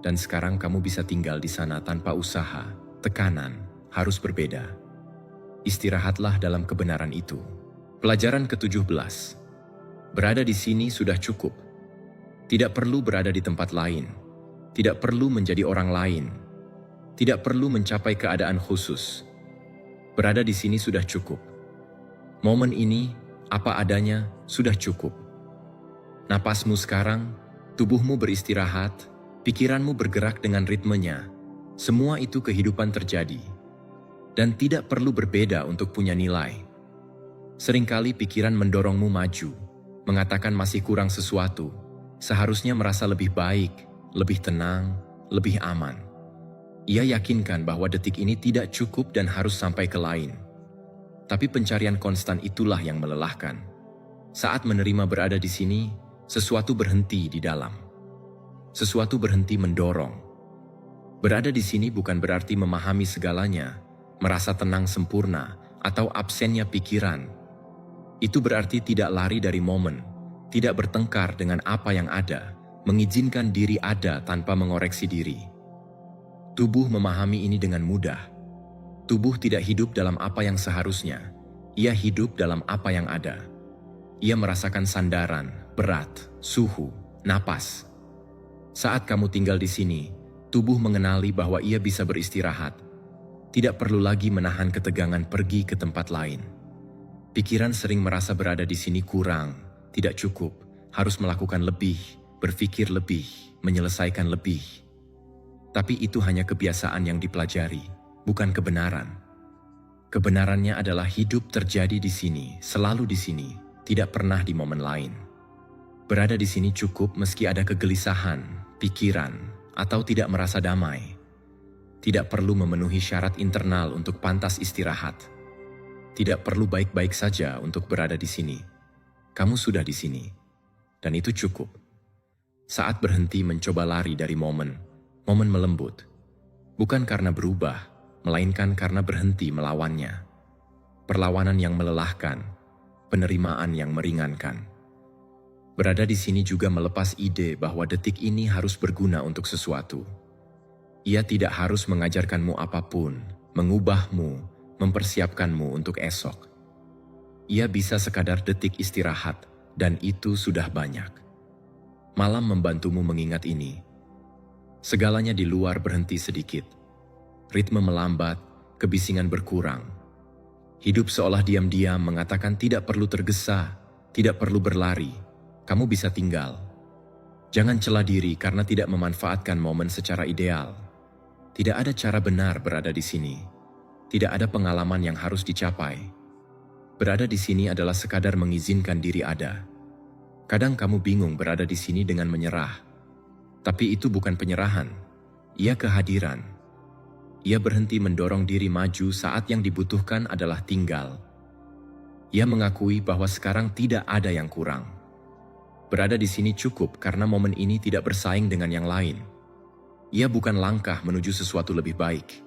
Dan sekarang kamu bisa tinggal di sana tanpa usaha, tekanan, harus berbeda. Istirahatlah dalam kebenaran itu. Pelajaran ke-17. Berada di sini sudah cukup. Tidak perlu berada di tempat lain. Tidak perlu menjadi orang lain. Tidak perlu mencapai keadaan khusus. Berada di sini sudah cukup. Momen ini, apa adanya, sudah cukup. Napasmu sekarang, tubuhmu beristirahat, pikiranmu bergerak dengan ritmenya. Semua itu kehidupan terjadi. Dan tidak perlu berbeda untuk punya nilai. Seringkali pikiran mendorongmu maju, mengatakan masih kurang sesuatu, seharusnya merasa lebih baik, lebih tenang, lebih aman. Ia yakinkan bahwa detik ini tidak cukup dan harus sampai ke lain. Tapi pencarian konstan itulah yang melelahkan. Saat menerima berada di sini, sesuatu berhenti di dalam. Sesuatu berhenti mendorong. Berada di sini bukan berarti memahami segalanya, merasa tenang sempurna, atau absennya pikiran. Itu berarti tidak lari dari momen, tidak bertengkar dengan apa yang ada, mengizinkan diri ada tanpa mengoreksi diri. Tubuh memahami ini dengan mudah. Tubuh tidak hidup dalam apa yang seharusnya, ia hidup dalam apa yang ada. Ia merasakan sandaran, berat, suhu, napas. Saat kamu tinggal di sini, tubuh mengenali bahwa ia bisa beristirahat. Tidak perlu lagi menahan ketegangan pergi ke tempat lain. Pikiran sering merasa berada di sini kurang, tidak cukup, harus melakukan lebih, berpikir lebih, menyelesaikan lebih. Tapi itu hanya kebiasaan yang dipelajari, bukan kebenaran. Kebenarannya adalah hidup terjadi di sini, selalu di sini, tidak pernah di momen lain. Berada di sini cukup meski ada kegelisahan, pikiran, atau tidak merasa damai. Tidak perlu memenuhi syarat internal untuk pantas istirahat. Tidak perlu baik-baik saja untuk berada di sini. Kamu sudah di sini, dan itu cukup. Saat berhenti mencoba lari dari momen melembut. Bukan karena berubah, melainkan karena berhenti melawannya. Perlawanan yang melelahkan, penerimaan yang meringankan. Berada di sini juga melepas ide bahwa detik ini harus berguna untuk sesuatu. Ia tidak harus mengajarkanmu apapun, mengubahmu, mempersiapkanmu untuk esok. Ia bisa sekadar detik istirahat, dan itu sudah banyak. Malam membantumu mengingat ini. Segalanya di luar berhenti sedikit. Ritme melambat, kebisingan berkurang. Hidup seolah diam-diam mengatakan tidak perlu tergesa, tidak perlu berlari. Kamu bisa tinggal. Jangan cela diri karena tidak memanfaatkan momen secara ideal. Tidak ada cara benar berada di sini. Tidak ada pengalaman yang harus dicapai. Berada di sini adalah sekadar mengizinkan diri ada. Kadang kamu bingung berada di sini dengan menyerah. Tapi itu bukan penyerahan. Ia kehadiran. Ia berhenti mendorong diri maju saat yang dibutuhkan adalah tinggal. Ia mengakui bahwa sekarang tidak ada yang kurang. Berada di sini cukup karena momen ini tidak bersaing dengan yang lain. Ia bukan langkah menuju sesuatu lebih baik.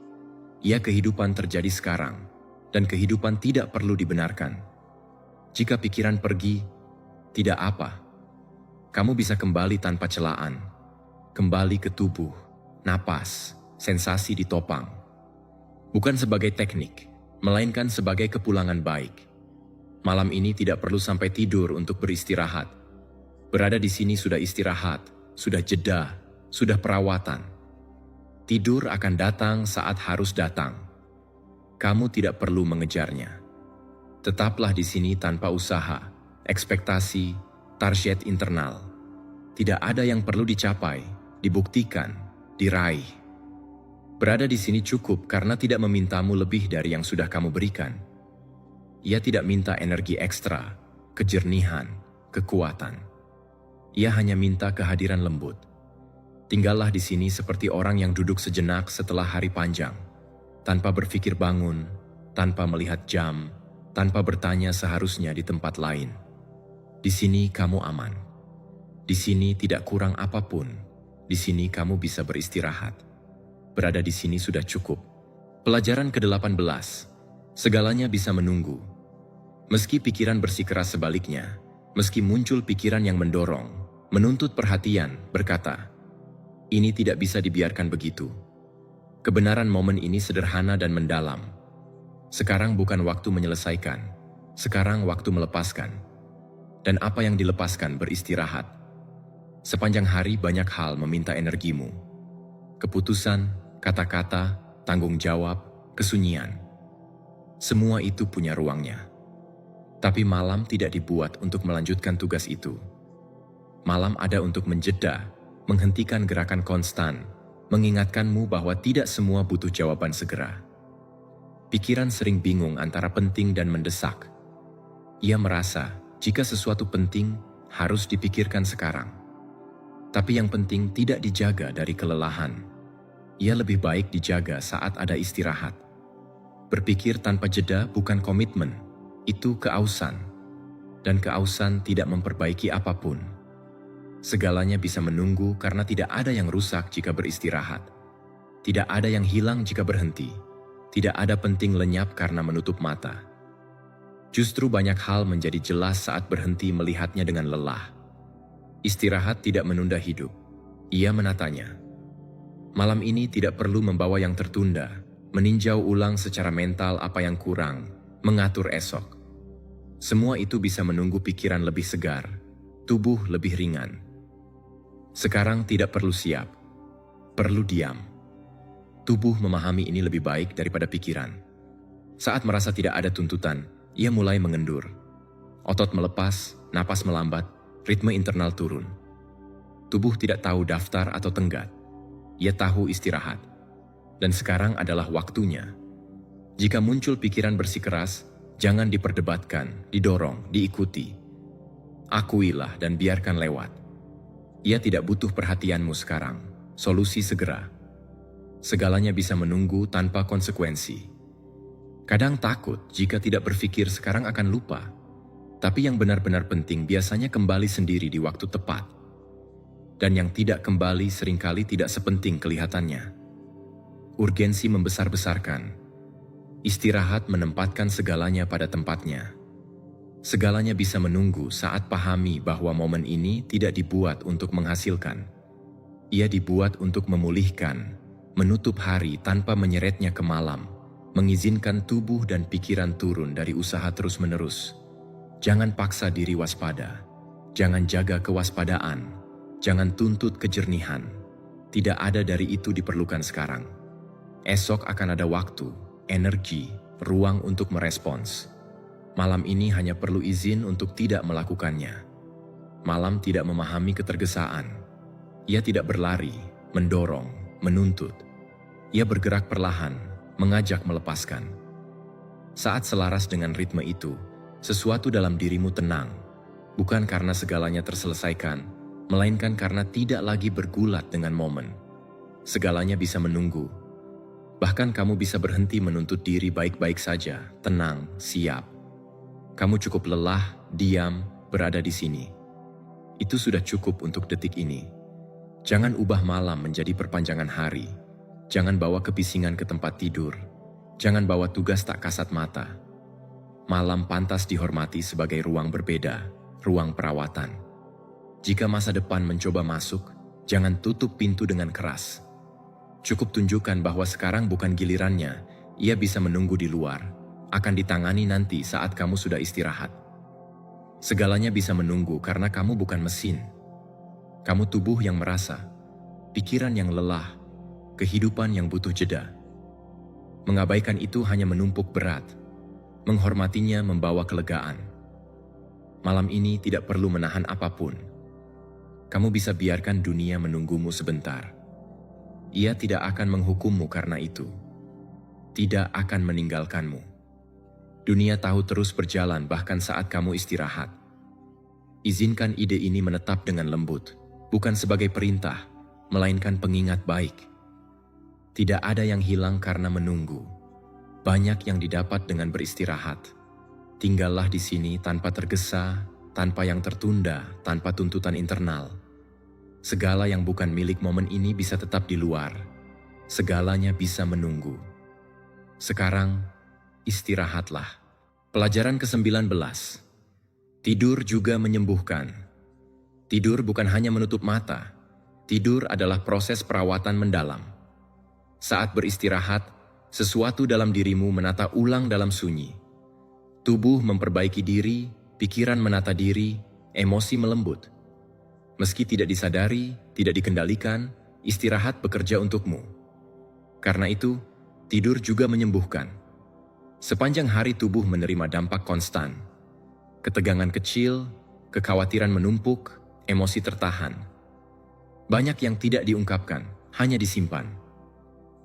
Ia kehidupan terjadi sekarang, dan kehidupan tidak perlu dibenarkan. Jika pikiran pergi, tidak apa. Kamu bisa kembali tanpa celaan. Kembali ke tubuh, napas, sensasi ditopang. Bukan sebagai teknik, melainkan sebagai kepulangan baik. Malam ini tidak perlu sampai tidur untuk beristirahat. Berada di sini sudah istirahat, sudah jeda, sudah perawatan. Tidur akan datang saat harus datang. Kamu tidak perlu mengejarnya. Tetaplah di sini tanpa usaha, ekspektasi, target internal. Tidak ada yang perlu dicapai, dibuktikan, diraih. Berada di sini cukup karena tidak memintamu lebih dari yang sudah kamu berikan. Ia tidak minta energi ekstra, kejernihan, kekuatan. Ia hanya minta kehadiran lembut. Tinggallah di sini seperti orang yang duduk sejenak setelah hari panjang, tanpa berpikir bangun, tanpa melihat jam, tanpa bertanya seharusnya di tempat lain. Di sini kamu aman. Di sini tidak kurang apapun. Di sini kamu bisa beristirahat. Berada di sini sudah cukup. Pelajaran ke-18. Segalanya bisa menunggu. Meski pikiran bersikeras sebaliknya, meski muncul pikiran yang mendorong, menuntut perhatian, berkata, ini tidak bisa dibiarkan begitu. Kebenaran momen ini sederhana dan mendalam. Sekarang bukan waktu menyelesaikan, sekarang waktu melepaskan. Dan apa yang dilepaskan beristirahat. Sepanjang hari banyak hal meminta energimu. Keputusan, kata-kata, tanggung jawab, kesunyian. Semua itu punya ruangnya. Tapi malam tidak dibuat untuk melanjutkan tugas itu. Malam ada untuk menjeda, menghentikan gerakan konstan, mengingatkanmu bahwa tidak semua butuh jawaban segera. Pikiran sering bingung antara penting dan mendesak. Ia merasa jika sesuatu penting harus dipikirkan sekarang. Tapi yang penting tidak dijaga dari kelelahan. Ia lebih baik dijaga saat ada istirahat. Berpikir tanpa jeda bukan komitmen, itu keausan. Dan keausan tidak memperbaiki apapun. Segalanya bisa menunggu karena tidak ada yang rusak jika beristirahat. Tidak ada yang hilang jika berhenti. Tidak ada penting lenyap karena menutup mata. Justru banyak hal menjadi jelas saat berhenti melihatnya dengan lelah. Istirahat tidak menunda hidup. Ia menatanya. Malam ini tidak perlu membawa yang tertunda, meninjau ulang secara mental apa yang kurang, mengatur esok. Semua itu bisa menunggu pikiran lebih segar, tubuh lebih ringan. Sekarang tidak perlu siap, perlu diam. Tubuh memahami ini lebih baik daripada pikiran. Saat merasa tidak ada tuntutan, ia mulai mengendur. Otot melepas, napas melambat, ritme internal turun. Tubuh tidak tahu daftar atau tenggat. Ia tahu istirahat. Dan sekarang adalah waktunya. Jika muncul pikiran bersikeras, jangan diperdebatkan, didorong, diikuti. Akuilah dan biarkan lewat. Ia tidak butuh perhatianmu sekarang. Solusi segera. Segalanya bisa menunggu tanpa konsekuensi. Kadang takut jika tidak berpikir sekarang akan lupa. Tapi yang benar-benar penting biasanya kembali sendiri di waktu tepat. Dan yang tidak kembali seringkali tidak sepenting kelihatannya. Urgensi membesar-besarkan. Istirahat menempatkan segalanya pada tempatnya. Segalanya bisa menunggu saat pahami bahwa momen ini tidak dibuat untuk menghasilkan. Ia dibuat untuk memulihkan, menutup hari tanpa menyeretnya ke malam, mengizinkan tubuh dan pikiran turun dari usaha terus-menerus. Jangan paksa diri waspada, jangan jaga kewaspadaan, jangan tuntut kejernihan. Tidak ada dari itu diperlukan sekarang. Esok akan ada waktu, energi, ruang untuk merespons. Malam ini hanya perlu izin untuk tidak melakukannya. Malam tidak memahami ketergesaan. Ia tidak berlari, mendorong, menuntut. Ia bergerak perlahan, mengajak melepaskan. Saat selaras dengan ritme itu, sesuatu dalam dirimu tenang, bukan karena segalanya terselesaikan, melainkan karena tidak lagi bergulat dengan momen. Segalanya bisa menunggu. Bahkan kamu bisa berhenti menuntut diri baik-baik saja, tenang, siap. Kamu cukup lelah, diam, berada di sini. Itu sudah cukup untuk detik ini. Jangan ubah malam menjadi perpanjangan hari. Jangan bawa kebisingan ke tempat tidur. Jangan bawa tugas tak kasat mata. Malam pantas dihormati sebagai ruang berbeda, ruang perawatan. Jika masa depan mencoba masuk, jangan tutup pintu dengan keras. Cukup tunjukkan bahwa sekarang bukan gilirannya, ia bisa menunggu di luar, akan ditangani nanti saat kamu sudah istirahat. Segalanya bisa menunggu karena kamu bukan mesin. Kamu tubuh yang merasa, pikiran yang lelah, kehidupan yang butuh jeda. Mengabaikan itu hanya menumpuk berat. Menghormatinya membawa kelegaan. Malam ini tidak perlu menahan apapun. Kamu bisa biarkan dunia menunggumu sebentar. Ia tidak akan menghukummu karena itu. Tidak akan meninggalkanmu. Dunia tahu terus berjalan bahkan saat kamu istirahat. Izinkan ide ini menetap dengan lembut, bukan sebagai perintah, melainkan pengingat baik. Tidak ada yang hilang karena menunggu. Banyak yang didapat dengan beristirahat. Tinggallah di sini tanpa tergesa, tanpa yang tertunda, tanpa tuntutan internal. Segala yang bukan milik momen ini bisa tetap di luar. Segalanya bisa menunggu. Sekarang, istirahatlah. Pelajaran ke-19. Tidur juga menyembuhkan. Tidur bukan hanya menutup mata. Tidur adalah proses perawatan mendalam. Saat beristirahat, sesuatu dalam dirimu menata ulang dalam sunyi. Tubuh memperbaiki diri, pikiran menata diri, emosi melembut. Meski tidak disadari, tidak dikendalikan, istirahat bekerja untukmu. Karena itu, tidur juga menyembuhkan. Sepanjang hari tubuh menerima dampak konstan. ketegangan kecil, kekhawatiran menumpuk, emosi tertahan. Banyak yang tidak diungkapkan, hanya disimpan.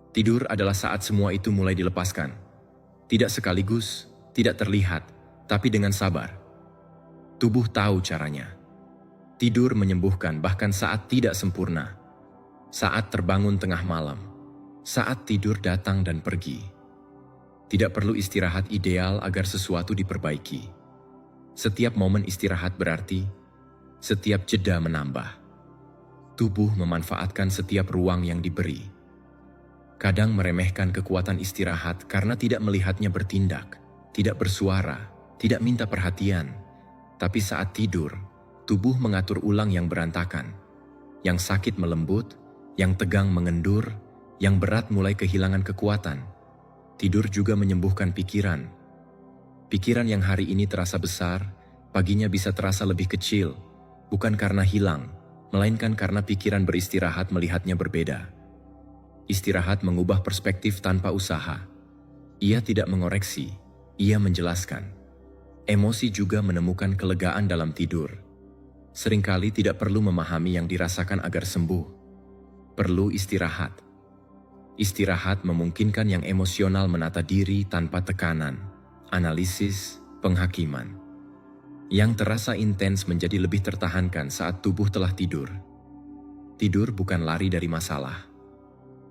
Tidur adalah saat semua itu mulai dilepaskan. Tidak sekaligus, tidak terlihat, tapi dengan sabar. Tubuh tahu caranya. Tidur menyembuhkan bahkan saat tidak sempurna. Saat terbangun tengah malam. Saat tidur datang dan pergi. Tidak perlu istirahat ideal agar sesuatu diperbaiki. Setiap momen istirahat berarti, setiap jeda menambah. Tubuh memanfaatkan setiap ruang yang diberi. Kadang meremehkan kekuatan istirahat karena tidak melihatnya bertindak, tidak bersuara, tidak minta perhatian. Tapi saat tidur, tubuh mengatur ulang yang berantakan. Yang sakit melembut, yang tegang mengendur, yang berat mulai kehilangan kekuatan. Tidur juga menyembuhkan pikiran. Pikiran yang hari ini terasa besar, paginya bisa terasa lebih kecil, bukan karena hilang, melainkan karena pikiran beristirahat melihatnya berbeda. Istirahat mengubah perspektif tanpa usaha. Ia tidak mengoreksi, ia menjelaskan. Emosi juga menemukan kelegaan dalam tidur. Seringkali tidak perlu memahami yang dirasakan agar sembuh. Perlu istirahat. Istirahat memungkinkan yang emosional menata diri tanpa tekanan, analisis, penghakiman. Yang terasa intens menjadi lebih tertahankan saat tubuh telah tidur. Tidur bukan lari dari masalah.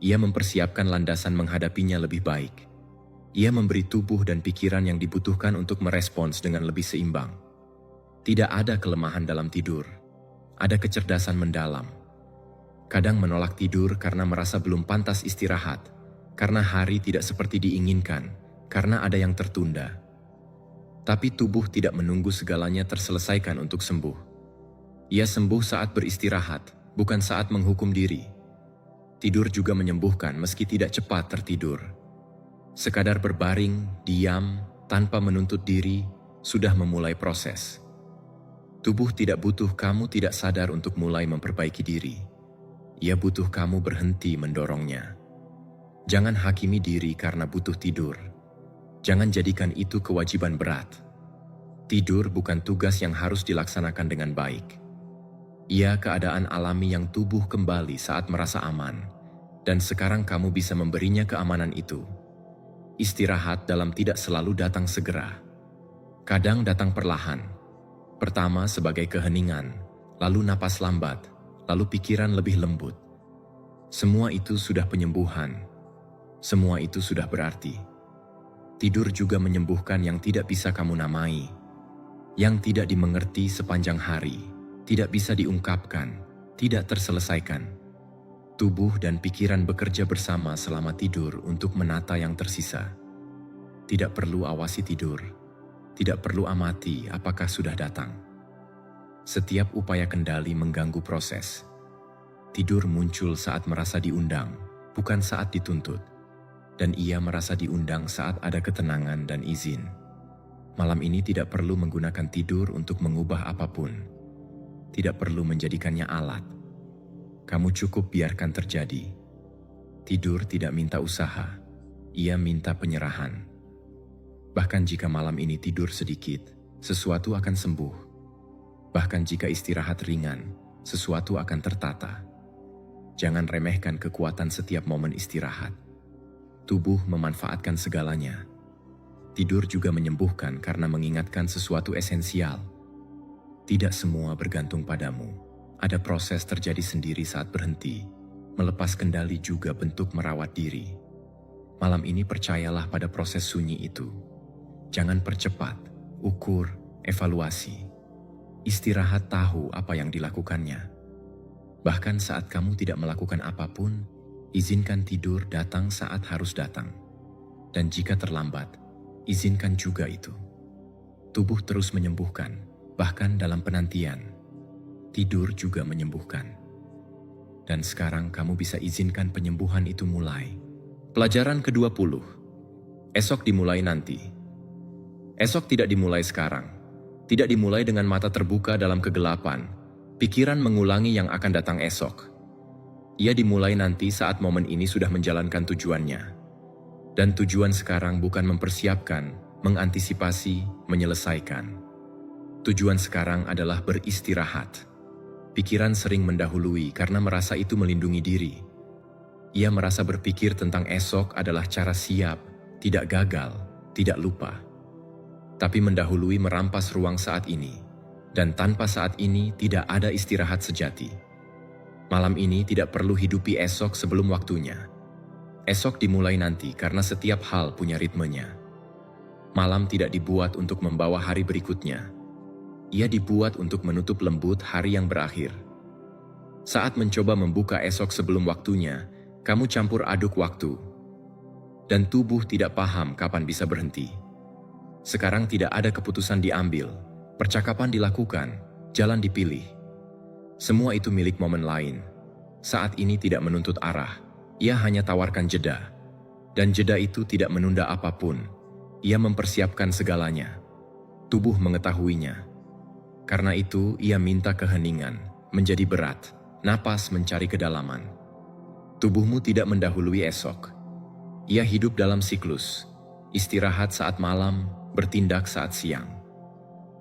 Ia mempersiapkan landasan menghadapinya lebih baik. Ia memberi tubuh dan pikiran yang dibutuhkan untuk merespons dengan lebih seimbang. Tidak ada kelemahan dalam tidur. Ada kecerdasan mendalam. Kadang menolak tidur karena merasa belum pantas istirahat, karena hari tidak seperti diinginkan, karena ada yang tertunda. Tapi tubuh tidak menunggu segalanya terselesaikan untuk sembuh. Ia sembuh saat beristirahat, bukan saat menghukum diri. Tidur juga menyembuhkan meski tidak cepat tertidur. Sekadar berbaring, diam, tanpa menuntut diri, sudah memulai proses. Tubuh tidak butuh kamu tidak sadar untuk mulai memperbaiki diri. Ia butuh kamu berhenti mendorongnya. Jangan hakimi diri karena butuh tidur. Jangan jadikan itu kewajiban berat. Tidur bukan tugas yang harus dilaksanakan dengan baik. Ia keadaan alami yang tubuh kembali saat merasa aman, dan sekarang kamu bisa memberinya keamanan itu. Istirahat dalam tidak selalu datang segera. Kadang datang perlahan. Pertama sebagai keheningan, lalu napas lambat, lalu pikiran lebih lembut. Semua itu sudah penyembuhan. Semua itu sudah berarti. Tidur juga menyembuhkan yang tidak bisa kamu namai, yang tidak dimengerti sepanjang hari, tidak bisa diungkapkan, tidak terselesaikan. Tubuh dan pikiran bekerja bersama selama tidur untuk menata yang tersisa. Tidak perlu awasi tidur, tidak perlu amati apakah sudah datang. Setiap upaya kendali mengganggu proses. Tidur muncul saat merasa diundang, bukan saat dituntut. Dan ia merasa diundang saat ada ketenangan dan izin. Malam ini tidak perlu menggunakan tidur untuk mengubah apapun. Tidak perlu menjadikannya alat. Kamu cukup biarkan terjadi. Tidur tidak minta usaha, ia minta penyerahan. Bahkan jika malam ini tidur sedikit, sesuatu akan sembuh. Bahkan jika istirahat ringan, sesuatu akan tertata. Jangan remehkan kekuatan setiap momen istirahat. Tubuh memanfaatkan segalanya. Tidur juga menyembuhkan karena mengingatkan sesuatu esensial. Tidak semua bergantung padamu. Ada proses terjadi sendiri saat berhenti. Melepas kendali juga bentuk merawat diri. Malam ini percayalah pada proses sunyi itu. Jangan percepat, ukur, evaluasi. Istirahat tahu apa yang dilakukannya. Bahkan saat kamu tidak melakukan apapun, izinkan tidur datang saat harus datang. Dan jika terlambat, izinkan juga itu. Tubuh terus menyembuhkan, bahkan dalam penantian. Tidur juga menyembuhkan. Dan sekarang kamu bisa izinkan penyembuhan itu mulai. Pelajaran ke-20. Esok dimulai nanti. Esok tidak dimulai sekarang. Tidak dimulai dengan mata terbuka dalam kegelapan. Pikiran mengulangi yang akan datang esok. Ia dimulai nanti saat momen ini sudah menjalankan tujuannya. Dan tujuan sekarang bukan mempersiapkan, mengantisipasi, menyelesaikan. Tujuan sekarang adalah beristirahat. Pikiran sering mendahului karena merasa itu melindungi diri. Ia merasa berpikir tentang esok adalah cara siap, tidak gagal, tidak lupa. Tapi mendahului merampas ruang saat ini, dan tanpa saat ini tidak ada istirahat sejati. Malam ini tidak perlu hidupi esok sebelum waktunya. Esok dimulai nanti karena setiap hal punya ritmenya. Malam tidak dibuat untuk membawa hari berikutnya. Ia dibuat untuk menutup lembut hari yang berakhir. Saat mencoba membuka esok sebelum waktunya, kamu campur aduk waktu. Dan tubuh tidak paham kapan bisa berhenti. Sekarang tidak ada keputusan diambil, percakapan dilakukan, jalan dipilih. Semua itu milik momen lain. Saat ini tidak menuntut arah, ia hanya tawarkan jeda. Dan jeda itu tidak menunda apapun, ia mempersiapkan segalanya. Tubuh mengetahuinya. Karena itu ia minta keheningan, menjadi berat, napas mencari kedalaman. Tubuhmu tidak mendahului esok. Ia hidup dalam siklus, istirahat saat malam, bertindak saat siang.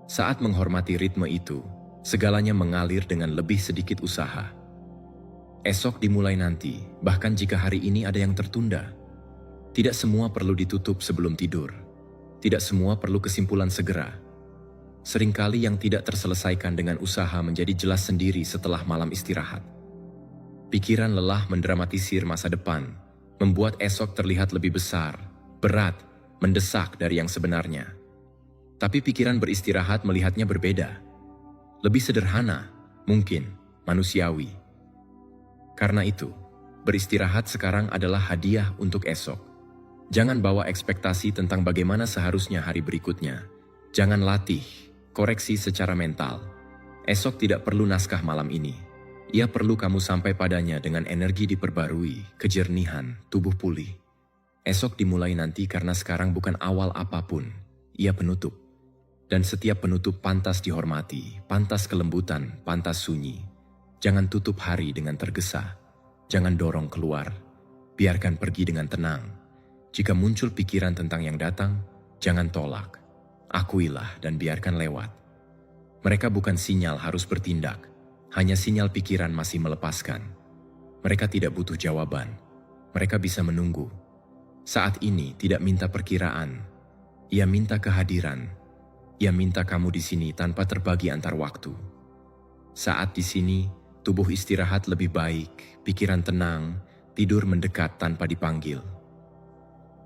Saat menghormati ritme itu, segalanya mengalir dengan lebih sedikit usaha. Esok dimulai nanti, bahkan jika hari ini ada yang tertunda. Tidak semua perlu ditutup sebelum tidur. Tidak semua perlu kesimpulan segera. Seringkali yang tidak terselesaikan dengan usaha menjadi jelas sendiri setelah malam istirahat. Pikiran lelah mendramatisir masa depan, membuat esok terlihat lebih besar, berat, mendesak dari yang sebenarnya. Tapi pikiran beristirahat melihatnya berbeda. Lebih sederhana, mungkin, manusiawi. Karena itu, beristirahat sekarang adalah hadiah untuk esok. Jangan bawa ekspektasi tentang bagaimana seharusnya hari berikutnya. Jangan latih, koreksi secara mental. Esok tidak perlu naskah malam ini. Ia perlu kamu sampai padanya dengan energi diperbarui, kejernihan, tubuh pulih. Esok dimulai nanti karena sekarang bukan awal apapun, ia penutup. Dan setiap penutup pantas dihormati, pantas kelembutan, pantas sunyi. Jangan tutup hari dengan tergesa. Jangan dorong keluar. Biarkan pergi dengan tenang. Jika muncul pikiran tentang yang datang, jangan tolak. Akuilah dan biarkan lewat. Mereka bukan sinyal harus bertindak. Hanya sinyal pikiran masih melepaskan. Mereka tidak butuh jawaban. Mereka bisa menunggu. Saat ini tidak minta perkiraan. Ia minta kehadiran. Ia minta kamu di sini tanpa terbagi antar waktu. Saat di sini, tubuh istirahat lebih baik, pikiran tenang, tidur mendekat tanpa dipanggil.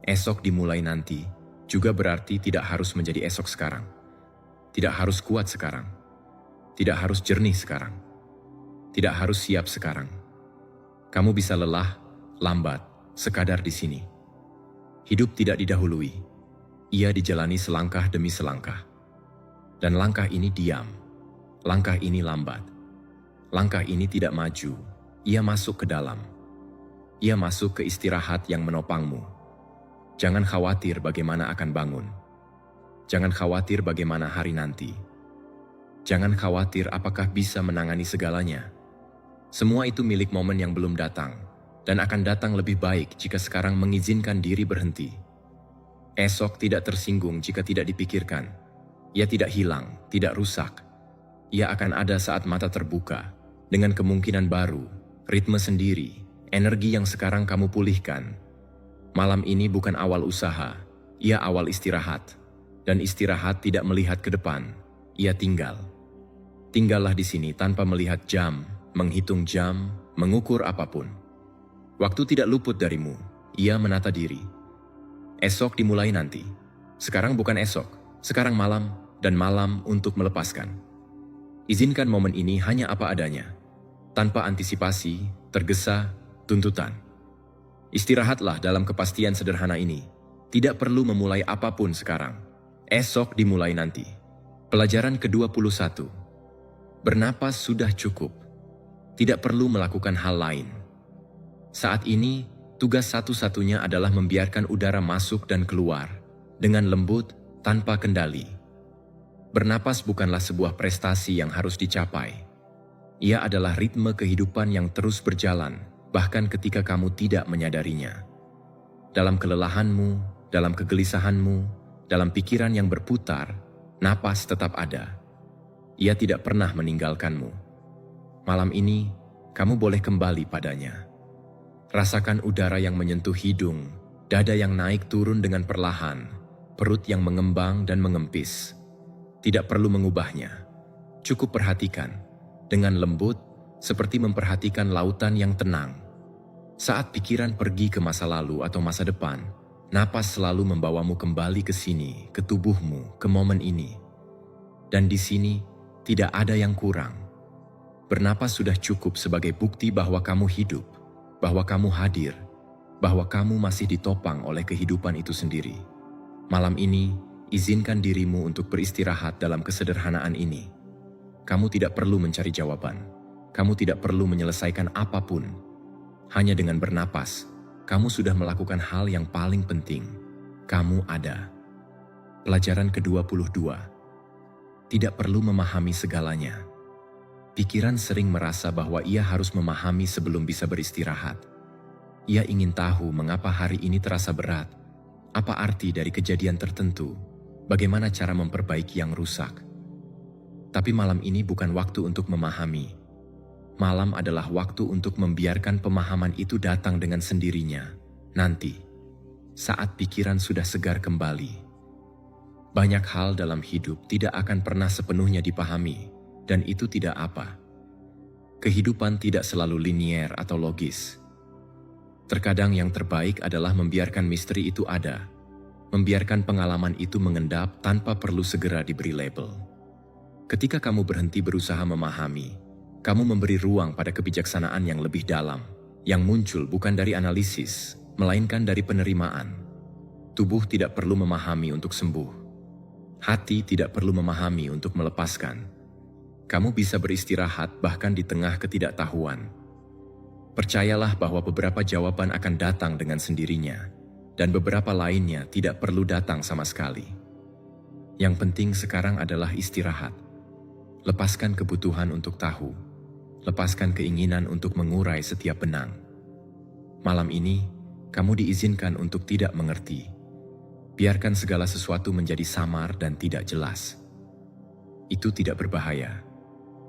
Esok dimulai nanti, juga berarti tidak harus menjadi esok sekarang. Tidak harus kuat sekarang. Tidak harus jernih sekarang. Tidak harus siap sekarang. Kamu bisa lelah, lambat, sekadar di sini. Hidup tidak didahului. Ia dijalani selangkah demi selangkah. Dan langkah ini diam. Langkah ini lambat. Langkah ini tidak maju. Ia masuk ke dalam. Ia masuk ke istirahat yang menopangmu. Jangan khawatir bagaimana akan bangun. Jangan khawatir bagaimana hari nanti. Jangan khawatir apakah bisa menangani segalanya. Semua itu milik momen yang belum datang, dan akan datang lebih baik jika sekarang mengizinkan diri berhenti. Esok tidak tersinggung jika tidak dipikirkan. Ia tidak hilang, tidak rusak. Ia akan ada saat mata terbuka, dengan kemungkinan baru, ritme sendiri, energi yang sekarang kamu pulihkan. Malam ini bukan awal usaha, ia awal istirahat. Dan istirahat tidak melihat ke depan, ia tinggal. Tinggallah di sini tanpa melihat jam, menghitung jam, mengukur apapun. Waktu tidak luput darimu, ia menata diri. Esok dimulai nanti. Sekarang bukan esok, sekarang malam, dan malam untuk melepaskan. Izinkan momen ini hanya apa adanya, tanpa antisipasi, tergesa, tuntutan. Istirahatlah dalam kepastian sederhana ini. Tidak perlu memulai apapun sekarang. Esok dimulai nanti. Pelajaran ke-21. Bernapas sudah cukup. Tidak perlu melakukan hal lain. Saat ini, tugas satu-satunya adalah membiarkan udara masuk dan keluar, dengan lembut, tanpa kendali. Bernapas bukanlah sebuah prestasi yang harus dicapai. Ia adalah ritme kehidupan yang terus berjalan, bahkan ketika kamu tidak menyadarinya. Dalam kelelahanmu, dalam kegelisahanmu, dalam pikiran yang berputar, napas tetap ada. Ia tidak pernah meninggalkanmu. Malam ini, kamu boleh kembali padanya. Rasakan udara yang menyentuh hidung, dada yang naik turun dengan perlahan, perut yang mengembang dan mengempis. Tidak perlu mengubahnya. Cukup perhatikan, dengan lembut, seperti memperhatikan lautan yang tenang. Saat pikiran pergi ke masa lalu atau masa depan, napas selalu membawamu kembali ke sini, ke tubuhmu, ke momen ini. Dan di sini, tidak ada yang kurang. Bernapas sudah cukup sebagai bukti bahwa kamu hidup, bahwa kamu hadir, bahwa kamu masih ditopang oleh kehidupan itu sendiri. Malam ini, izinkan dirimu untuk beristirahat dalam kesederhanaan ini. Kamu tidak perlu mencari jawaban. Kamu tidak perlu menyelesaikan apapun. Hanya dengan bernapas, kamu sudah melakukan hal yang paling penting. Kamu ada. Pelajaran ke-22. Tidak perlu memahami segalanya. Pikiran sering merasa bahwa ia harus memahami sebelum bisa beristirahat. Ia ingin tahu mengapa hari ini terasa berat, apa arti dari kejadian tertentu, bagaimana cara memperbaiki yang rusak. Tapi malam ini bukan waktu untuk memahami. Malam adalah waktu untuk membiarkan pemahaman itu datang dengan sendirinya. Nanti, saat pikiran sudah segar kembali. Banyak hal dalam hidup tidak akan pernah sepenuhnya dipahami, dan itu tidak apa. Kehidupan tidak selalu linier atau logis. Terkadang yang terbaik adalah membiarkan misteri itu ada, membiarkan pengalaman itu mengendap tanpa perlu segera diberi label. Ketika kamu berhenti berusaha memahami, kamu memberi ruang pada kebijaksanaan yang lebih dalam, yang muncul bukan dari analisis, melainkan dari penerimaan. Tubuh tidak perlu memahami untuk sembuh. Hati tidak perlu memahami untuk melepaskan. Kamu bisa beristirahat bahkan di tengah ketidaktahuan. Percayalah bahwa beberapa jawaban akan datang dengan sendirinya, dan beberapa lainnya tidak perlu datang sama sekali. Yang penting sekarang adalah istirahat. Lepaskan kebutuhan untuk tahu. Lepaskan keinginan untuk mengurai setiap benang. Malam ini, kamu diizinkan untuk tidak mengerti. Biarkan segala sesuatu menjadi samar dan tidak jelas. Itu tidak berbahaya.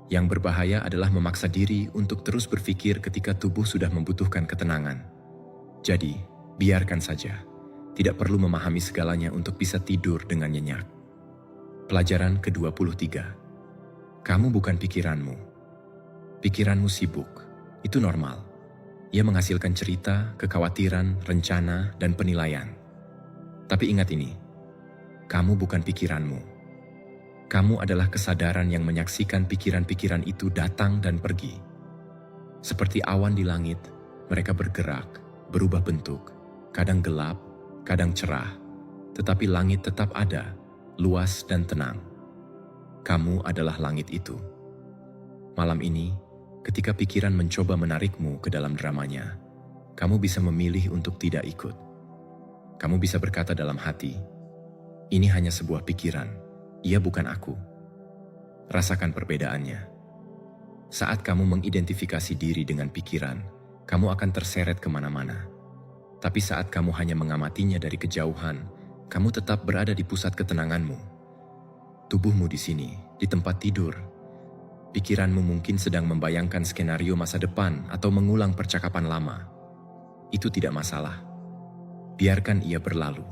Yang berbahaya adalah memaksa diri untuk terus berpikir ketika tubuh sudah membutuhkan ketenangan. Jadi, biarkan saja. Tidak perlu memahami segalanya untuk bisa tidur dengan nyenyak. Pelajaran ke-23. Kamu bukan pikiranmu. Pikiranmu sibuk. Itu normal. Ia menghasilkan cerita, kekhawatiran, rencana, dan penilaian. Tapi ingat ini, kamu bukan pikiranmu. Kamu adalah kesadaran yang menyaksikan pikiran-pikiran itu datang dan pergi. Seperti awan di langit, mereka bergerak, berubah bentuk, kadang gelap, kadang cerah, tetapi langit tetap ada, luas dan tenang. Kamu adalah langit itu. Malam ini, ketika pikiran mencoba menarikmu ke dalam dramanya, kamu bisa memilih untuk tidak ikut. Kamu bisa berkata dalam hati, ini hanya sebuah pikiran, ia bukan aku. Rasakan perbedaannya. Saat kamu mengidentifikasi diri dengan pikiran, kamu akan terseret kemana-mana. Tapi saat kamu hanya mengamatinya dari kejauhan, kamu tetap berada di pusat ketenanganmu. Tubuhmu di sini, di tempat tidur. Pikiranmu mungkin sedang membayangkan skenario masa depan atau mengulang percakapan lama. Itu tidak masalah. Biarkan ia berlalu.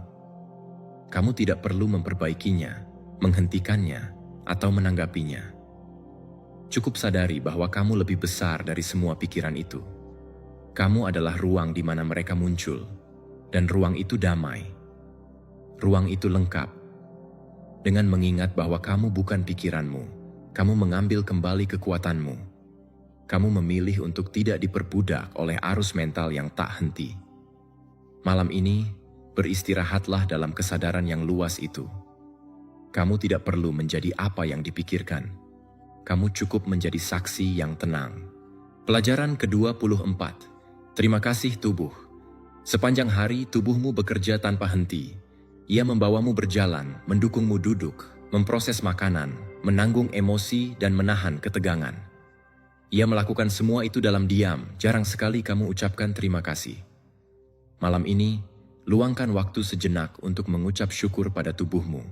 Kamu tidak perlu memperbaikinya, menghentikannya, atau menanggapinya. Cukup sadari bahwa kamu lebih besar dari semua pikiran itu. Kamu adalah ruang di mana mereka muncul, dan ruang itu damai. Ruang itu lengkap. Dengan mengingat bahwa kamu bukan pikiranmu, kamu mengambil kembali kekuatanmu. Kamu memilih untuk tidak diperbudak oleh arus mental yang tak henti. Malam ini, beristirahatlah dalam kesadaran yang luas itu. Kamu tidak perlu menjadi apa yang dipikirkan. Kamu cukup menjadi saksi yang tenang. Pelajaran ke-24. Terima kasih tubuh. Sepanjang hari tubuhmu bekerja tanpa henti. Ia membawamu berjalan, mendukungmu duduk, memproses makanan, menanggung emosi dan menahan ketegangan. Ia melakukan semua itu dalam diam, jarang sekali kamu ucapkan terima kasih. Malam ini, luangkan waktu sejenak untuk mengucap syukur pada tubuhmu.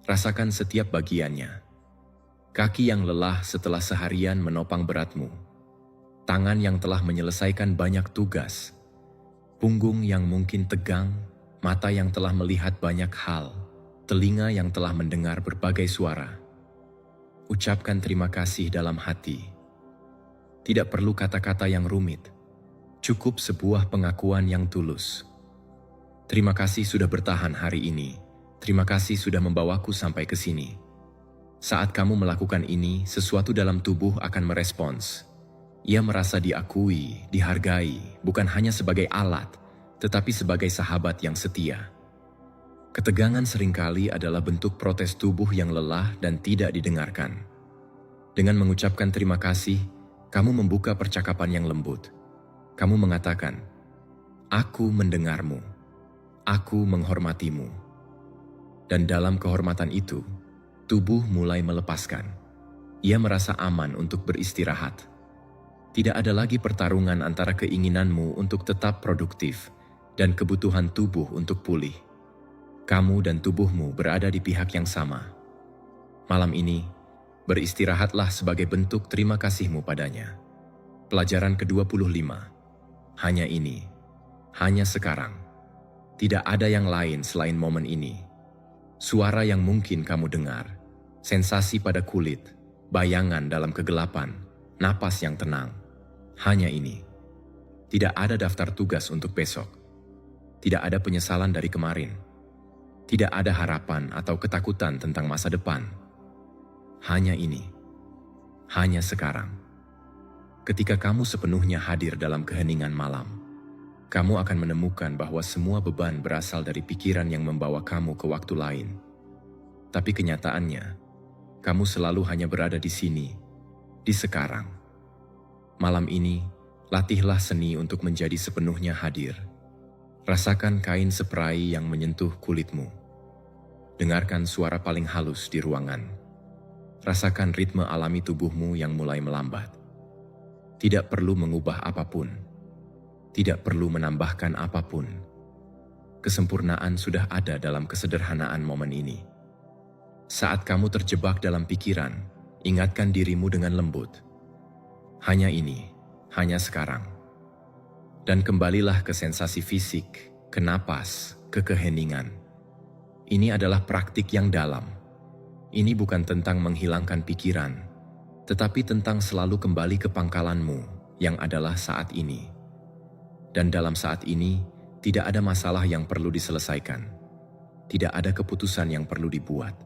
Rasakan setiap bagiannya. Kaki yang lelah setelah seharian menopang beratmu. Tangan yang telah menyelesaikan banyak tugas. Punggung yang mungkin tegang, mata yang telah melihat banyak hal, telinga yang telah mendengar berbagai suara. Ucapkan terima kasih dalam hati. Tidak perlu kata-kata yang rumit. Cukup sebuah pengakuan yang tulus. Terima kasih sudah bertahan hari ini. Terima kasih sudah membawaku sampai ke sini. Saat kamu melakukan ini, sesuatu dalam tubuh akan merespons. Ia merasa diakui, dihargai, bukan hanya sebagai alat, tetapi sebagai sahabat yang setia. Ketegangan seringkali adalah bentuk protes tubuh yang lelah dan tidak didengarkan. Dengan mengucapkan terima kasih, kamu membuka percakapan yang lembut. Kamu mengatakan, "Aku mendengarmu. Aku menghormatimu." Dan dalam kehormatan itu, tubuh mulai melepaskan. Ia merasa aman untuk beristirahat. Tidak ada lagi pertarungan antara keinginanmu untuk tetap produktif dan kebutuhan tubuh untuk pulih. Kamu dan tubuhmu berada di pihak yang sama. Malam ini, beristirahatlah sebagai bentuk terima kasihmu padanya. Pelajaran ke-25. Hanya ini. Hanya sekarang. Tidak ada yang lain selain momen ini. Suara yang mungkin kamu dengar, sensasi pada kulit, bayangan dalam kegelapan, napas yang tenang. Hanya ini. Tidak ada daftar tugas untuk besok. Tidak ada penyesalan dari kemarin. Tidak ada harapan atau ketakutan tentang masa depan. Hanya ini. Hanya sekarang. Ketika kamu sepenuhnya hadir dalam keheningan malam, kamu akan menemukan bahwa semua beban berasal dari pikiran yang membawa kamu ke waktu lain. Tapi kenyataannya, kamu selalu hanya berada di sini, di sekarang. Malam ini, latihlah seni untuk menjadi sepenuhnya hadir. Rasakan kain spray yang menyentuh kulitmu. Dengarkan suara paling halus di ruangan. Rasakan ritme alami tubuhmu yang mulai melambat. Tidak perlu mengubah apapun. Tidak perlu menambahkan apapun. Kesempurnaan sudah ada dalam kesederhanaan momen ini. Saat kamu terjebak dalam pikiran, ingatkan dirimu dengan lembut. Hanya ini, hanya sekarang. Dan kembalilah ke sensasi fisik, ke napas, ke keheningan. Ini adalah praktik yang dalam. Ini bukan tentang menghilangkan pikiran, tetapi tentang selalu kembali ke pangkalanmu yang adalah saat ini. Dan dalam saat ini, tidak ada masalah yang perlu diselesaikan. Tidak ada keputusan yang perlu dibuat.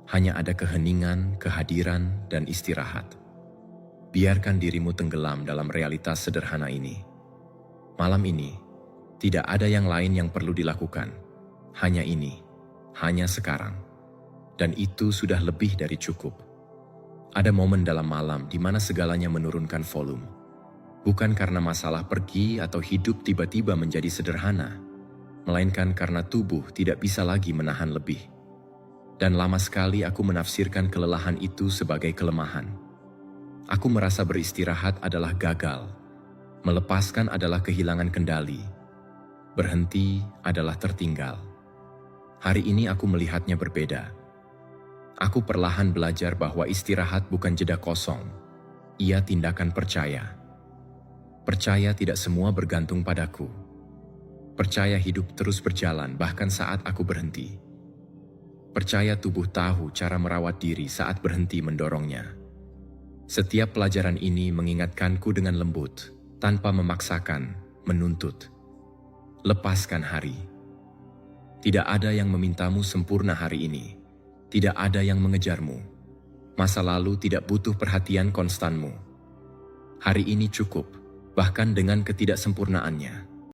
Hanya ada keheningan, kehadiran, dan istirahat. Biarkan dirimu tenggelam dalam realitas sederhana ini. Malam ini, tidak ada yang lain yang perlu dilakukan. Hanya ini, hanya sekarang. Dan itu sudah lebih dari cukup. Ada momen dalam malam di mana segalanya menurunkan volume. Bukan karena masalah pergi atau hidup tiba-tiba menjadi sederhana, melainkan karena tubuh tidak bisa lagi menahan lebih. Dan lama sekali aku menafsirkan kelelahan itu sebagai kelemahan. Aku merasa beristirahat adalah gagal. Melepaskan adalah kehilangan kendali. Berhenti adalah tertinggal. Hari ini aku melihatnya berbeda. Aku perlahan belajar bahwa istirahat bukan jeda kosong. Ia tindakan percaya. Percaya tidak semua bergantung padaku. Percaya hidup terus berjalan bahkan saat aku berhenti. Percaya tubuh tahu cara merawat diri saat berhenti mendorongnya. Setiap pelajaran ini mengingatkanku dengan lembut, tanpa memaksakan, menuntut. Lepaskan hari. Tidak ada yang memintamu sempurna hari ini. Tidak ada yang mengejarmu. Masa lalu tidak butuh perhatian konstanmu. Hari ini cukup, bahkan dengan ketidaksempurnaannya.